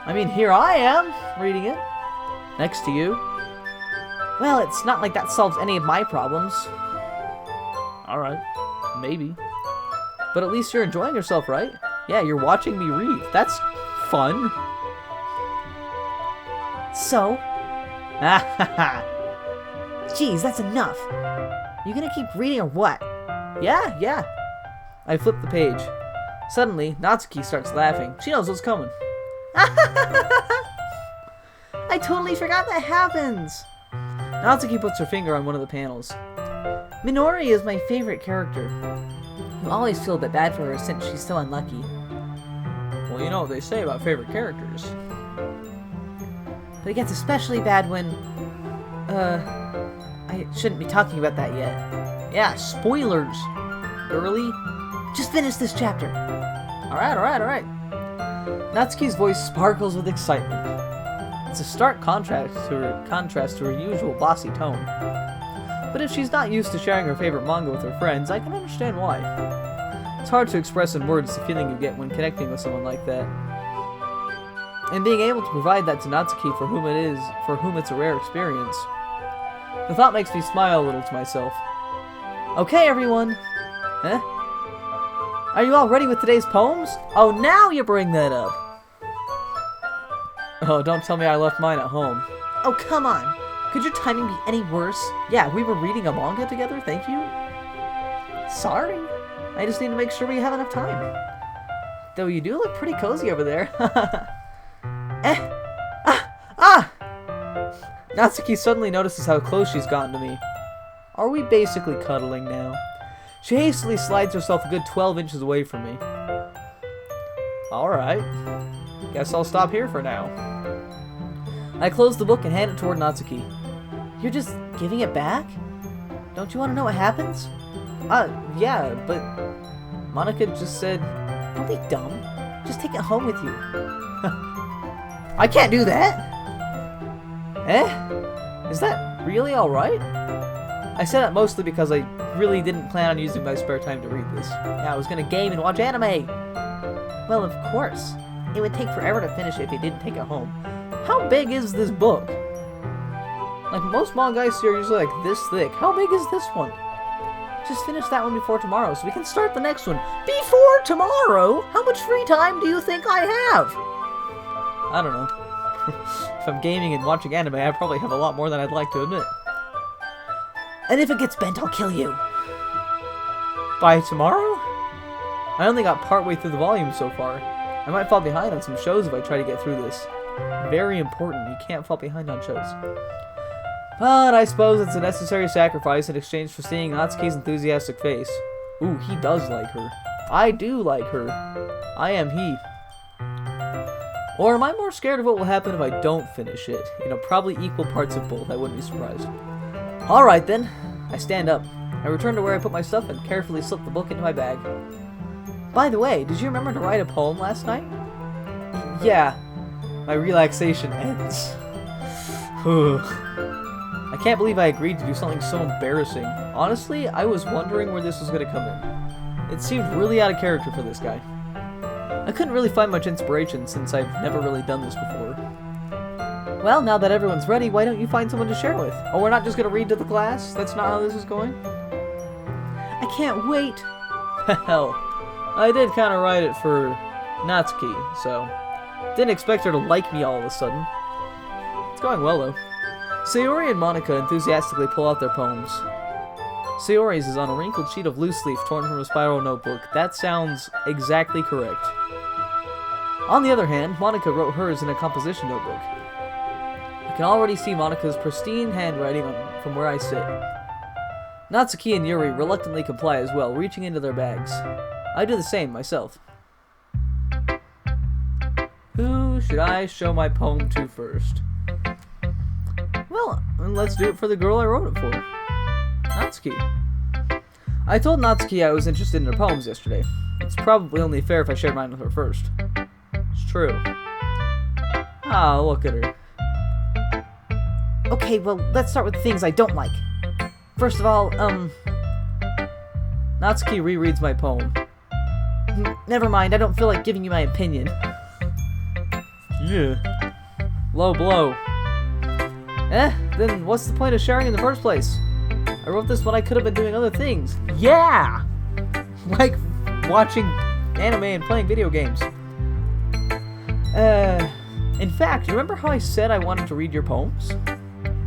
I mean, here I am, reading it. Next to you. Well, it's not like that solves any of my problems. Alright, maybe. But at least you're enjoying yourself, right? Yeah, you're watching me read. That's fun. So? Ah, Jeez, that's enough. You gonna keep reading or what? Yeah. I flip the page. Suddenly, Natsuki starts laughing. She knows what's coming. I totally forgot that happens. Natsuki puts her finger on one of the panels. Minori is my favorite character. You always feel a bit bad for her since she's so unlucky. Well, you know what they say about favorite characters. But it gets especially bad when... I shouldn't be talking about that yet. Yeah, spoilers. Girly. Just finish this chapter. Alright. Natsuki's voice sparkles with excitement. It's a stark contrast to her usual bossy tone. But if she's not used to sharing her favorite manga with her friends, I can understand why. It's hard to express in words the feeling you get when connecting with someone like that. And being able to provide that to Natsuki for whom it's a rare experience. The thought makes me smile a little to myself. Okay, everyone. Huh? Are you all ready with today's poems? Oh, now you bring that up. Oh, don't tell me I left mine at home. Oh, come on. Could your timing be any worse? Yeah, we were reading a manga together, thank you. Sorry. I just need to make sure we have enough time. Though you do look pretty cozy over there. Natsuki suddenly notices how close she's gotten to me. Are we basically cuddling now? She hastily slides herself a good 12 inches away from me. Alright. Guess I'll stop here for now. I close the book and hand it toward Natsuki. You're just giving it back? Don't you want to know what happens? Yeah, but Monica just said, Don't be dumb. Just take it home with you. I can't do that! Is that really alright? I said that mostly because I really didn't plan on using my spare time to read this. Yeah, I was gonna game and watch anime! Well, of course. It would take forever to finish it if you didn't take it home. How big is this book? Like, most manga I see are usually like this thick. How big is this one? Just finish that one before tomorrow so we can start the next one. Before tomorrow? How much free time do you think I have? I don't know. If I'm gaming and watching anime, I probably have a lot more than I'd like to admit. And if it gets bent, I'll kill you. By tomorrow? I only got partway through the volume so far. I might fall behind on some shows if I try to get through this. Very important, you can't fall behind on shows. But I suppose it's a necessary sacrifice in exchange for seeing Natsuki's enthusiastic face. Ooh, he does like her. I do like her. I am he. Or am I more scared of what will happen if I don't finish it? You know, probably equal parts of both, I wouldn't be surprised. Alright then, I stand up. I return to where I put my stuff and carefully slip the book into my bag. By the way, did you remember to write a poem last night? Yeah. My relaxation ends. I can't believe I agreed to do something so embarrassing. Honestly, I was wondering where this was going to come in. It seemed really out of character for this guy. I couldn't really find much inspiration since I've never really done this before. Well, now that everyone's ready, why don't you find someone to share with? Oh, we're not just going to read to the class? That's not how this is going? I can't wait. Hell, I did kind of write it for Natsuki, so didn't expect her to like me all of a sudden. It's going well, though. Sayori and Monica enthusiastically pull out their poems. Sayori's is on a wrinkled sheet of loose leaf torn from a spiral notebook. That sounds exactly correct. On the other hand, Monica wrote hers in a composition notebook. I can already see Monica's pristine handwriting from where I sit. Natsuki and Yuri reluctantly comply as well, reaching into their bags. I do the same myself. Who should I show my poem to first? Well, let's do it for the girl I wrote it for. Natsuki. I told Natsuki I was interested in her poems yesterday. It's probably only fair if I shared mine with her first. It's true. Ah, look at her. Okay, well, let's start with the things I don't like. First of all, Natsuki rereads my poem. Never mind, I don't feel like giving you my opinion. Yeah. Low blow. Then what's the point of sharing in the first place? I wrote this when I could have been doing other things. Yeah! Like watching anime and playing video games. In fact, remember how I said I wanted to read your poems?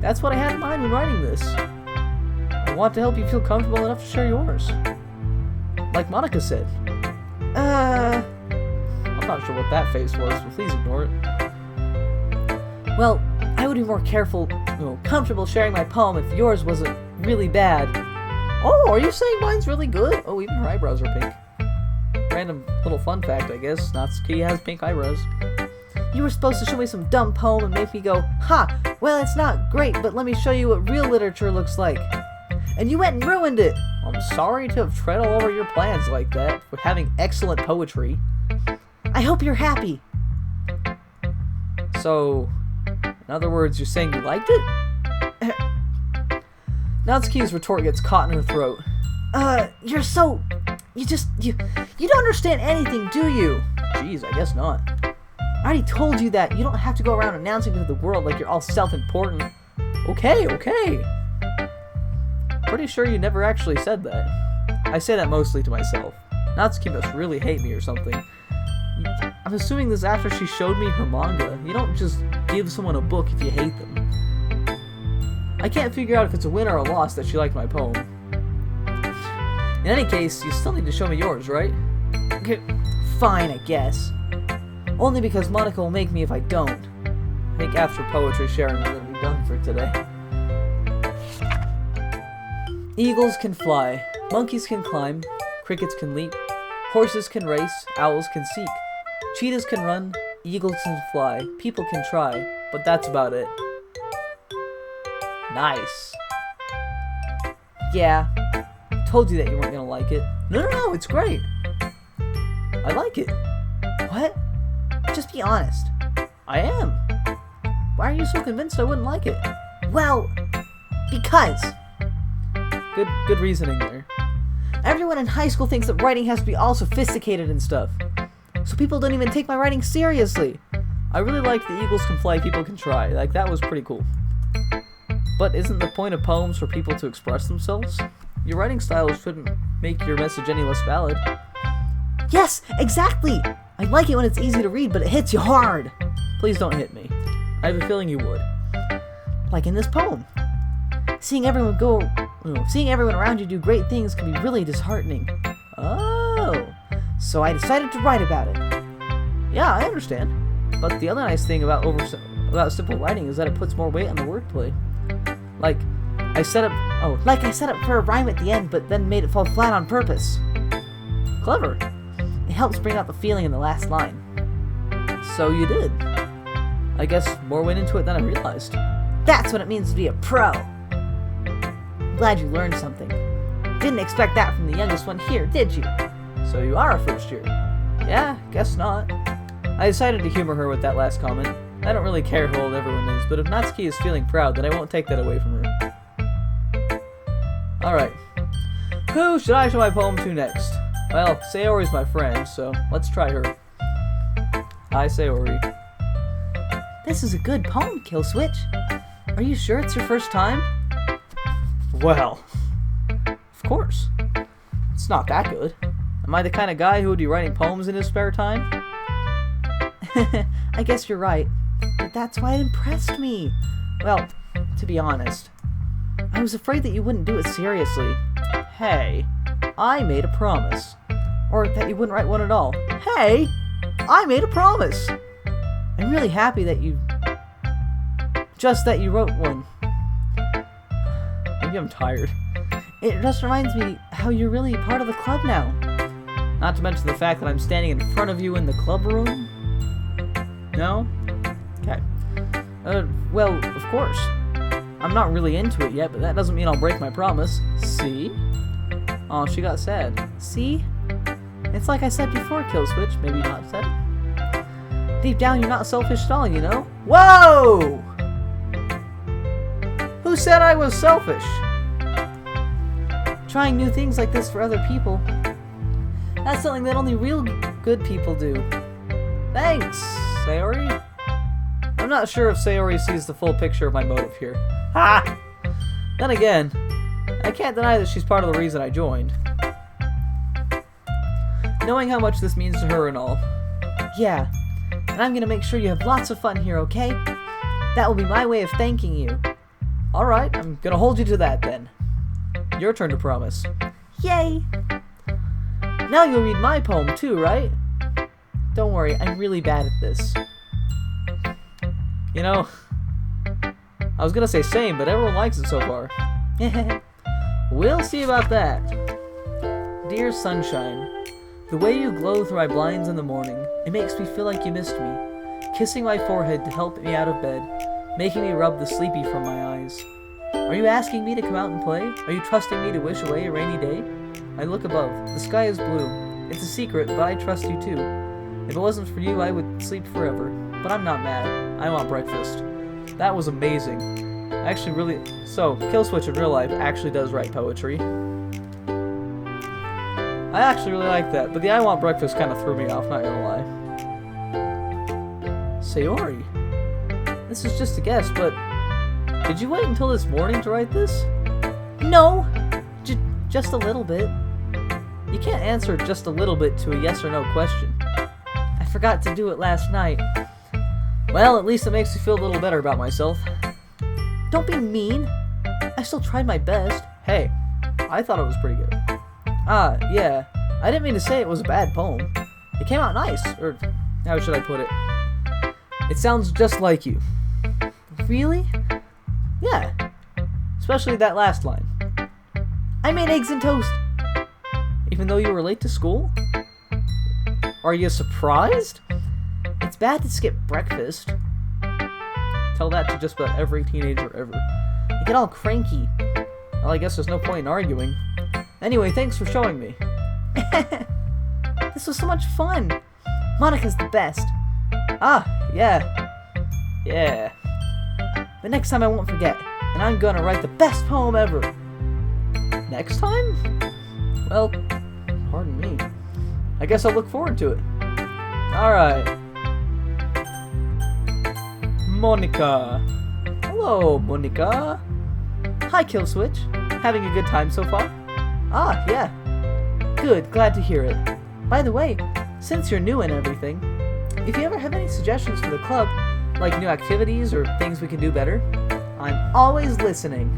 That's what I had in mind when writing this. I want to help you feel comfortable enough to share yours. Like Monica said. I'm not sure what that face was, but please ignore it. Well, I would be more comfortable sharing my poem if yours wasn't really bad. Oh, are you saying mine's really good? Oh, even her eyebrows are pink. Random little fun fact, I guess. Natsuki has pink eyebrows. You were supposed to show me some dumb poem and make me go, ha, well, it's not great, but let me show you what real literature looks like. And you went and ruined it. I'm sorry to have tread all over your plans like that for having excellent poetry. I hope you're happy. So, in other words, you're saying you liked it? Natsuki's retort gets caught in her throat. You don't understand anything, do you? Jeez, I guess not. I already told you that. You don't have to go around announcing to the world like you're all self-important. Okay. Pretty sure you never actually said that. I say that mostly to myself. Natsuki must really hate me or something. I'm assuming this after she showed me her manga. You don't just give someone a book if you hate them. I can't figure out if it's a win or a loss that she liked my poem. In any case, you still need to show me yours, right? Okay, fine, I guess. Only because Monica will make me if I don't. I think after poetry sharing, we're going to be done for today. Eagles can fly, monkeys can climb, crickets can leap, horses can race, owls can seek, cheetahs can run, eagles can fly, people can try, but that's about it. Nice. Yeah, Told you that you weren't going to like it. No, it's great. I like it. what? Just be honest. I am. Why are you so convinced I wouldn't like it? Well, because. Good reasoning there. Everyone in high school thinks that writing has to be all sophisticated and stuff. So people don't even take my writing seriously. I really liked the Eagles Can Fly, People Can Try. Like, that was pretty cool. But isn't the point of poems for people to express themselves? your writing style shouldn't make your message any less valid. Yes, exactly! I like it when it's easy to read, but it hits you hard. Please don't hit me. I have a feeling you would. Like in this poem. Seeing everyone around you do great things can be really disheartening. Oh, so I decided to write about it. Yeah, I understand. But the other nice thing about simple writing is that it puts more weight on the wordplay. Like I set up for a rhyme at the end, but then made it fall flat on purpose. Clever. It helps bring out the feeling in the last line. So you did. I guess more went into it than I realized. That's what it means to be a pro. Glad you learned something. Didn't expect that from the youngest one here, did you? So you are a first year. Yeah, guess not. I decided to humor her with that last comment. I don't really care how old everyone is, but if Natsuki is feeling proud, then I won't take that away from her. Alright. Who should I show my poem to next? Well, Sayori's my friend, so let's try her. Hi, Sayori. This is a good poem, Killswitch. Are you sure it's your first time? Well, of course. It's not that good. Am I the kind of guy who would be writing poems in his spare time? I guess you're right. But that's why it impressed me. Well, to be honest, I was afraid that you wouldn't do it seriously. Hey, I made a promise. Or that you wouldn't write one at all. Hey, I made a promise. I'm really happy that you wrote one. Maybe I'm tired. It just reminds me how you're really part of the club now. Not to mention the fact that I'm standing in front of you in the club room. No? Okay. Well, of course. I'm not really into it yet, but that doesn't mean I'll break my promise. See? Oh, she got sad. See? It's like I said before, Killswitch. Maybe not said it. Deep down, you're not selfish at all, you know? Whoa! Who said I was selfish? Trying new things like this for other people. That's something that only real good people do. Thanks, Sayori. I'm not sure if Sayori sees the full picture of my motive here. Ha! Then again, I can't deny that she's part of the reason I joined. Knowing how much this means to her and all. Yeah, and I'm gonna make sure you have lots of fun here, okay? That will be my way of thanking you. Alright, I'm gonna hold you to that then. Your turn to promise. Yay! Now you'll read my poem too, right? Don't worry, I'm really bad at this. You know, I was gonna say same, but everyone likes it so far. We'll see about that. Dear sunshine, the way you glow through my blinds in the morning, it makes me feel like you missed me. Kissing my forehead to help me out of bed, making me rub the sleepy from my eyes. Are you asking me to come out and play? Are you trusting me to wish away a rainy day? I look above. The sky is blue. It's a secret, but I trust you too. If it wasn't for you, I would sleep forever. But I'm not mad. I want breakfast. That was amazing. So, Killswitch in real life actually does write poetry. I actually really like that, but the I want breakfast kind of threw me off, not gonna lie. Sayori, this is just a guess, but did you wait until this morning to write this? No, just a little bit. You can't answer just a little bit to a yes or no question. I forgot to do it last night. Well, at least it makes me feel a little better about myself. Don't be mean. I still tried my best. Hey, I thought it was pretty good. Yeah. I didn't mean to say it was a bad poem. It came out nice, or how should I put it? It sounds just like you. Really? Yeah. Especially that last line. I made eggs and toast. Even though you were late to school? Are you surprised? It's bad to skip breakfast. Tell that to just about every teenager ever. You get all cranky. Well, I guess there's no point in arguing. Anyway, thanks for showing me. This was so much fun. Monica's the best. Yeah. Yeah. But next time I won't forget, and I'm gonna write the best poem ever. Next time? Well, pardon me. I guess I'll look forward to it. Alright. Monica. Hello, Monica. Hi, Killswitch. Having a good time so far? Ah, yeah. Good, glad to hear it. By the way, since you're new and everything, if you ever have any suggestions for the club, like new activities or things we can do better, I'm always listening.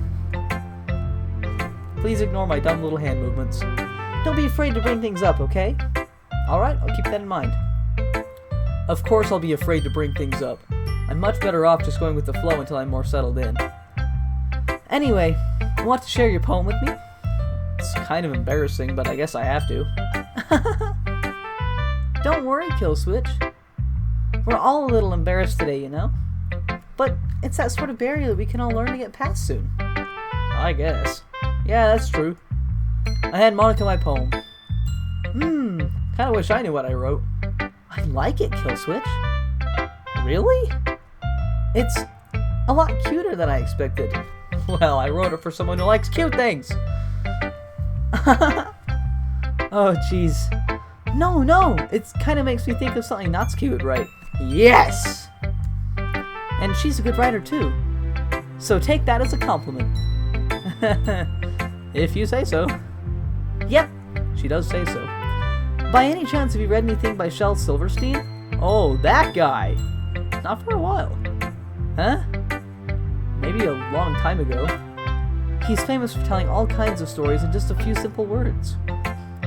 Please ignore my dumb little hand movements. Don't be afraid to bring things up, okay? Alright, I'll keep that in mind. Of course I'll be afraid to bring things up. I'm much better off just going with the flow until I'm more settled in. Anyway, want to share your poem with me? It's kind of embarrassing, but I guess I have to. Don't worry, Killswitch. We're all a little embarrassed today, you know? But it's that sort of barrier that we can all learn to get past soon. I guess. Yeah, that's true. I hand Monica my poem. Kinda wish I knew what I wrote. I like it, Killswitch. Really? It's a lot cuter than I expected. Well, I wrote it for someone who likes cute things. Oh, jeez. No, it kind of makes me think of something not so cute, right? Yes! And she's a good writer, too. So take that as a compliment. If you say so. Yep. She does say so. By any chance, have you read anything by Shel Silverstein? Oh, that guy! Not for a while. Huh? Maybe a long time ago. He's famous for telling all kinds of stories in just a few simple words.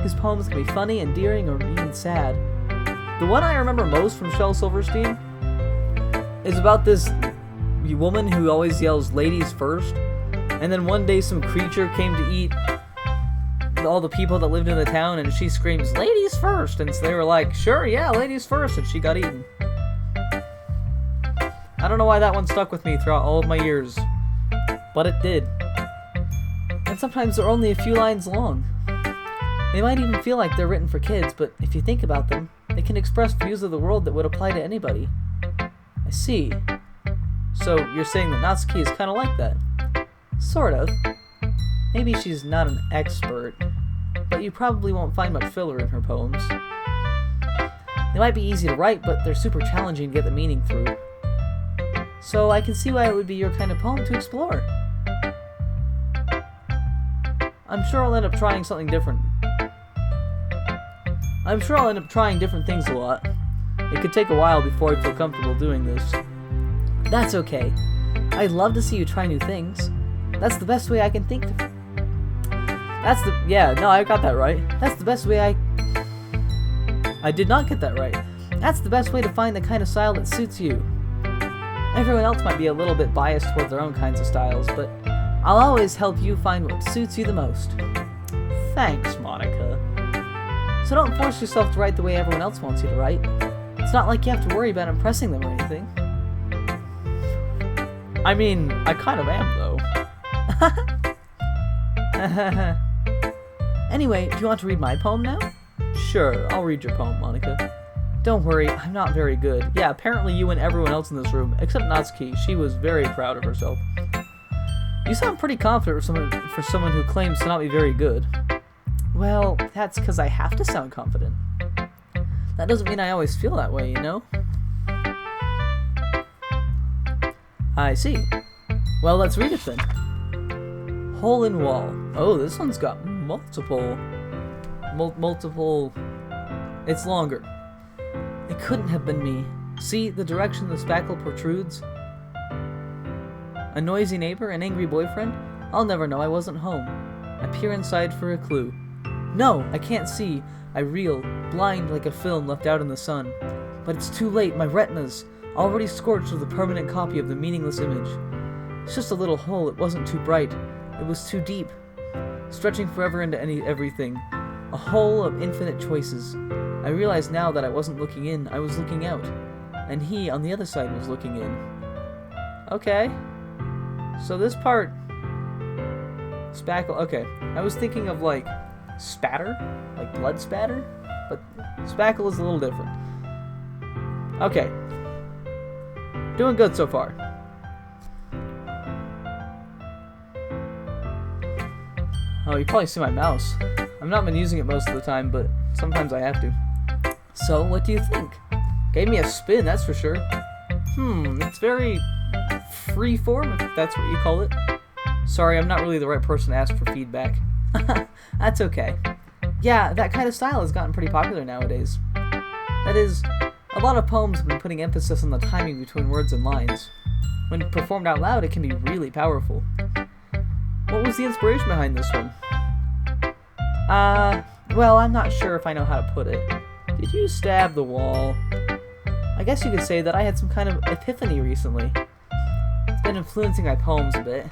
His poems can be funny, endearing, or even sad. The one I remember most from Shel Silverstein is about this woman who always yells ladies first, and then one day some creature came to eat all the people that lived in the town, and she screams ladies first, and so they were like, sure, yeah, ladies first, and she got eaten. I don't know why that one stuck with me throughout all of my years, but it did. And sometimes they're only a few lines long. They might even feel like they're written for kids, but if you think about them, they can express views of the world that would apply to anybody. I see. So you're saying that Natsuki is kind of like that? Sort of. Maybe she's not an expert, but you probably won't find much filler in her poems. They might be easy to write, but they're super challenging to get the meaning through. So I can see why it would be your kind of poem to explore. I'm sure I'll end up trying something different. I'm sure I'll end up trying different things a lot. It could take a while before I feel comfortable doing this. That's okay. I'd love to see you try new things. That's the best way I can think of. Yeah, no, I got that right. That's the best way I did not get that right. That's the best way to find the kind of style that suits you. Everyone else might be a little bit biased towards their own kinds of styles, but I'll always help you find what suits you the most. Thanks, Monica. So don't force yourself to write the way everyone else wants you to write. It's not like you have to worry about impressing them or anything. I mean, I kind of am, though. Anyway, do you want to read my poem now? Sure, I'll read your poem, Monica. Don't worry, I'm not very good. Yeah, apparently you and everyone else in this room, except Natsuki, she was very proud of herself. You sound pretty confident for someone who claims to not be very good. Well, that's because I have to sound confident. That doesn't mean I always feel that way, you know? I see. Well, let's read it then. Hole in wall. Oh, this one's got multiple... It's longer. It couldn't have been me. See the direction the spackle protrudes? A noisy neighbor, an angry boyfriend? I'll never know, I wasn't home. I peer inside for a clue. No, I can't see. I reel, blind like a film left out in the sun. But it's too late, my retina's already scorched with a permanent copy of the meaningless image. It's just a little hole, it wasn't too bright. It was too deep, stretching forever into everything. A hole of infinite choices. I realize now that I wasn't looking in, I was looking out. And he, on the other side, was looking in. Okay. So this part... Spackle, okay. I was thinking of, like, spatter? Like blood spatter? But spackle is a little different. Okay. Doing good so far. Oh, you probably see my mouse. I've not been using it most of the time, but sometimes I have to. So, what do you think? Gave me a spin, that's for sure. It's very freeform, if that's what you call it. Sorry, I'm not really the right person to ask for feedback. That's okay. Yeah, that kind of style has gotten pretty popular nowadays. That is, a lot of poems have been putting emphasis on the timing between words and lines. When performed out loud, it can be really powerful. What was the inspiration behind this one? Well, I'm not sure if I know how to put it. Did you stab the wall? I guess you could say that I had some kind of epiphany recently. It's been influencing my poems a bit.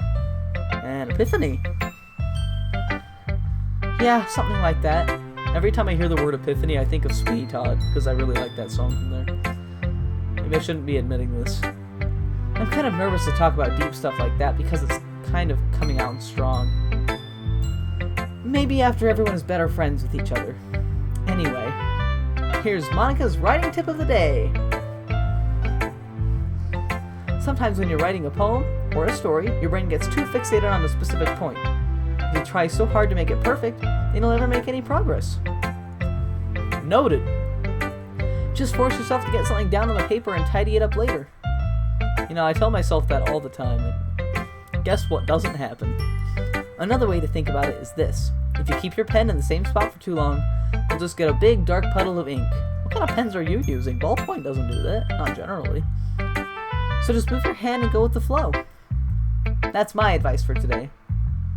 An epiphany? Yeah, something like that. Every time I hear the word epiphany, I think of Sweeney Todd, because I really like that song from there. Maybe I shouldn't be admitting this. I'm kind of nervous to talk about deep stuff like that because it's kind of coming out strong. Maybe after everyone is better friends with each other. Anyway, here's Monica's writing tip of the day. Sometimes when you're writing a poem or a story, your brain gets too fixated on a specific point. If you try so hard to make it perfect, you'll never make any progress. Noted. Just force yourself to get something down on the paper and tidy it up later. You know, I tell myself that all the time, and guess what doesn't happen? Another way to think about it is this. If you keep your pen in the same spot for too long, you'll just get a big dark puddle of ink. What kind of pens are you using? Ballpoint doesn't do that, not generally. So just move your hand and go with the flow. That's my advice for today.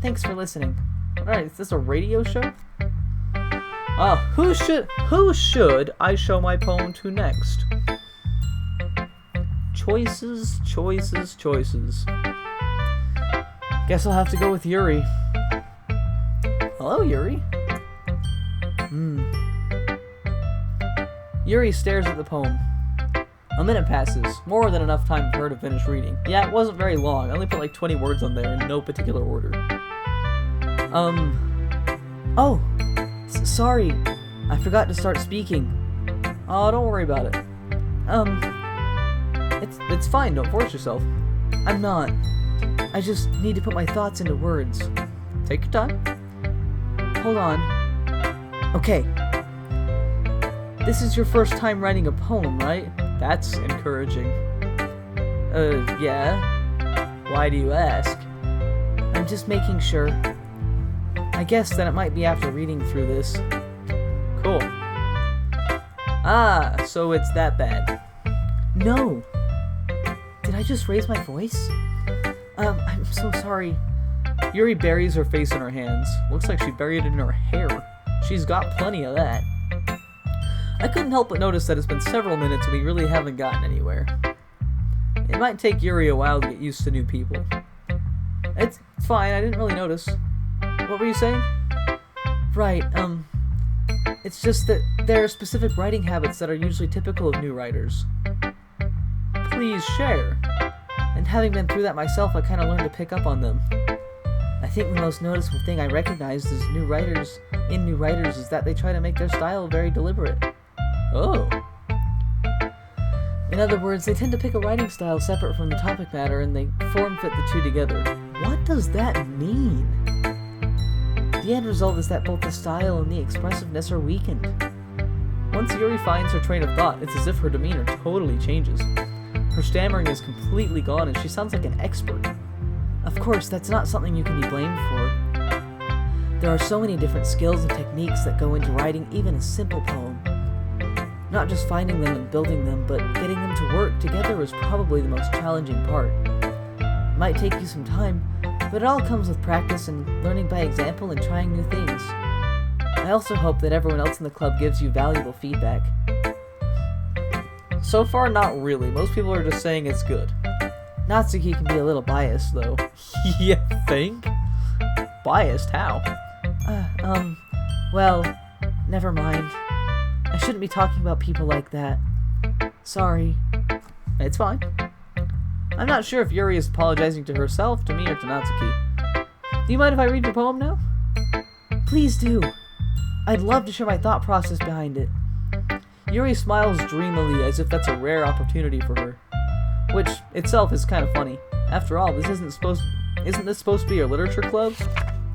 Thanks for listening. Alright, is this a radio show? Who should I show my poem to next? Choices. Guess I'll have to go with Yuri. Hello, Yuri. Yuri stares at the poem. A minute passes, more than enough time for her to finish reading. Yeah, it wasn't very long. I only put like 20 words on there in no particular order. Sorry. I forgot to start speaking. Oh, don't worry about it. It's fine, don't force yourself. I'm not. I just need to put my thoughts into words. Take your time. Hold on. Okay. This is your first time writing a poem, right? That's encouraging. Yeah? Why do you ask? I'm just making sure. I guess that it might be after reading through this. Cool. So it's that bad. No. Did I just raise my voice? I'm so sorry. Yuri buries her face in her hands. Looks like she buried it in her hair. She's got plenty of that. I couldn't help but notice that it's been several minutes and we really haven't gotten anywhere. It might take Yuri a while to get used to new people. It's fine, I didn't really notice. What were you saying? Right, it's just that there are specific writing habits that are usually typical of new writers. Please share. And having been through that myself, I kind of learned to pick up on them. I think the most noticeable thing I recognized as new writers is that they try to make their style very deliberate. Oh. In other words, they tend to pick a writing style separate from the topic matter and they form fit the two together. What does that mean? The end result is that both the style and the expressiveness are weakened. Once Yuri finds her train of thought, it's as if her demeanor totally changes. Her stammering is completely gone and she sounds like an expert. Of course, that's not something you can be blamed for. There are so many different skills and techniques that go into writing even a simple poem. Not just finding them and building them, but getting them to work together is probably the most challenging part. It might take you some time, but it all comes with practice and learning by example and trying new things. I also hope that everyone else in the club gives you valuable feedback. So far, not really. Most people are just saying it's good. Natsuki can be a little biased, though. You think? Biased? How? Well, never mind. I shouldn't be talking about people like that. Sorry. It's fine. I'm not sure if Yuri is apologizing to herself, to me, or to Natsuki. Do you mind if I read your poem now? Please do. I'd love to share my thought process behind it. Yuri smiles dreamily as if that's a rare opportunity for her. Which, itself, is kind of funny. After all, isn't this supposed to be your literature club?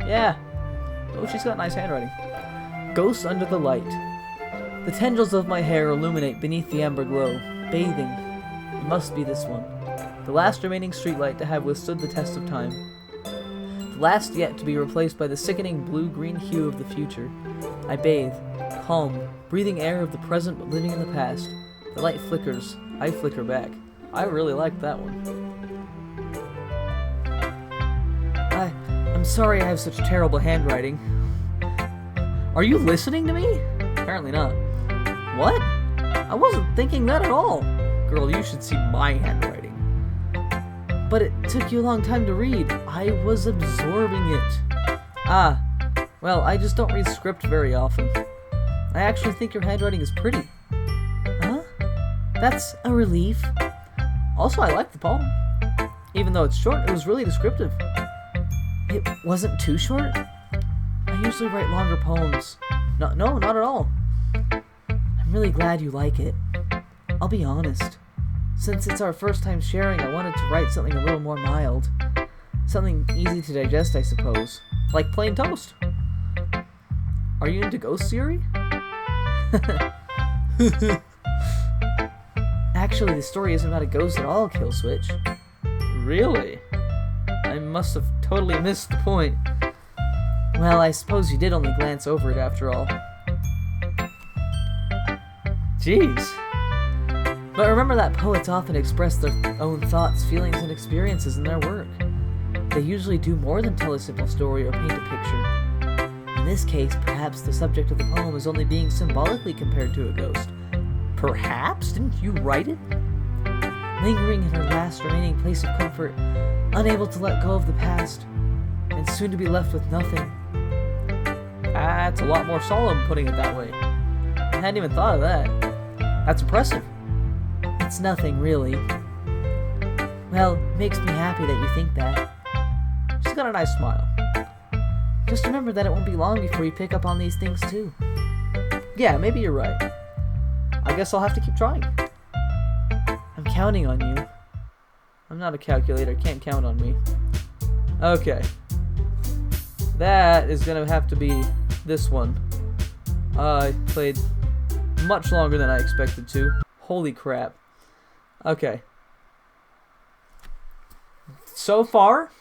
Yeah. Oh, she's got nice handwriting. Ghosts under the light. The tendrils of my hair illuminate beneath the amber glow, bathing. It must be this one. The last remaining streetlight to have withstood the test of time. The the last yet to be replaced by the sickening blue-green hue of the future. I bathe, calm, breathing air of the present but living in the past. The light flickers. I flicker back. I really like that one. I'm sorry I have such terrible handwriting. Are you listening to me? Apparently not. What? I wasn't thinking that at all. Girl, you should see my handwriting. But it took you a long time to read. I was absorbing it. Ah, well, I just don't read script very often. I actually think your handwriting is pretty. Huh? That's a relief. Also, I like the poem. Even though it's short, it was really descriptive. It wasn't too short? I usually write longer poems. No, not at all. I'm really glad you like it. I'll be honest. Since it's our first time sharing, I wanted to write something a little more mild. Something easy to digest, I suppose. Like plain toast. Are you into ghost theory? Actually, the story isn't about a ghost at all, Killswitch. Really? I must have totally missed the point. Well, I suppose you did only glance over it after all. Jeez. But remember that poets often express their own thoughts, feelings, and experiences in their work. They usually do more than tell a simple story or paint a picture. In this case, perhaps the subject of the poem is only being symbolically compared to a ghost. Perhaps? Didn't you write it? Lingering in her last remaining place of comfort, unable to let go of the past, and soon to be left with nothing. That's a lot more solemn putting it that way. I hadn't even thought of that. That's impressive. It's nothing, really. Well, it makes me happy that you think that. She's got a nice smile. Just remember that it won't be long before you pick up on these things, too. Yeah, maybe you're right. I guess I'll have to keep trying. I'm counting on you. I'm not a calculator, can't count on me. Okay. That is gonna have to be this one. I played much longer than I expected to. Holy crap. Okay. So far.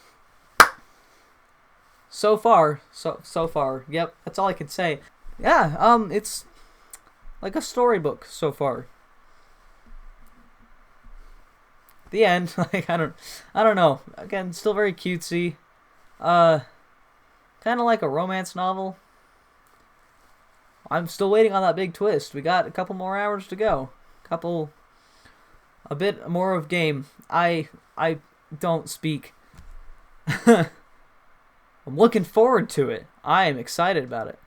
Yep, that's all I can say. Yeah, it's like a storybook so far. The end. Like I don't know. Again, still very cutesy. Kind of like a romance novel. I'm still waiting on that big twist. We got a couple more hours to go. A bit more of game. I don't speak. I'm looking forward to it. I am excited about it.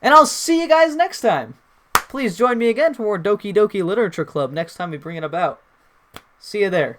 And I'll see you guys next time. Please join me again for more Doki Doki Literature Club next time we bring it about. See you there.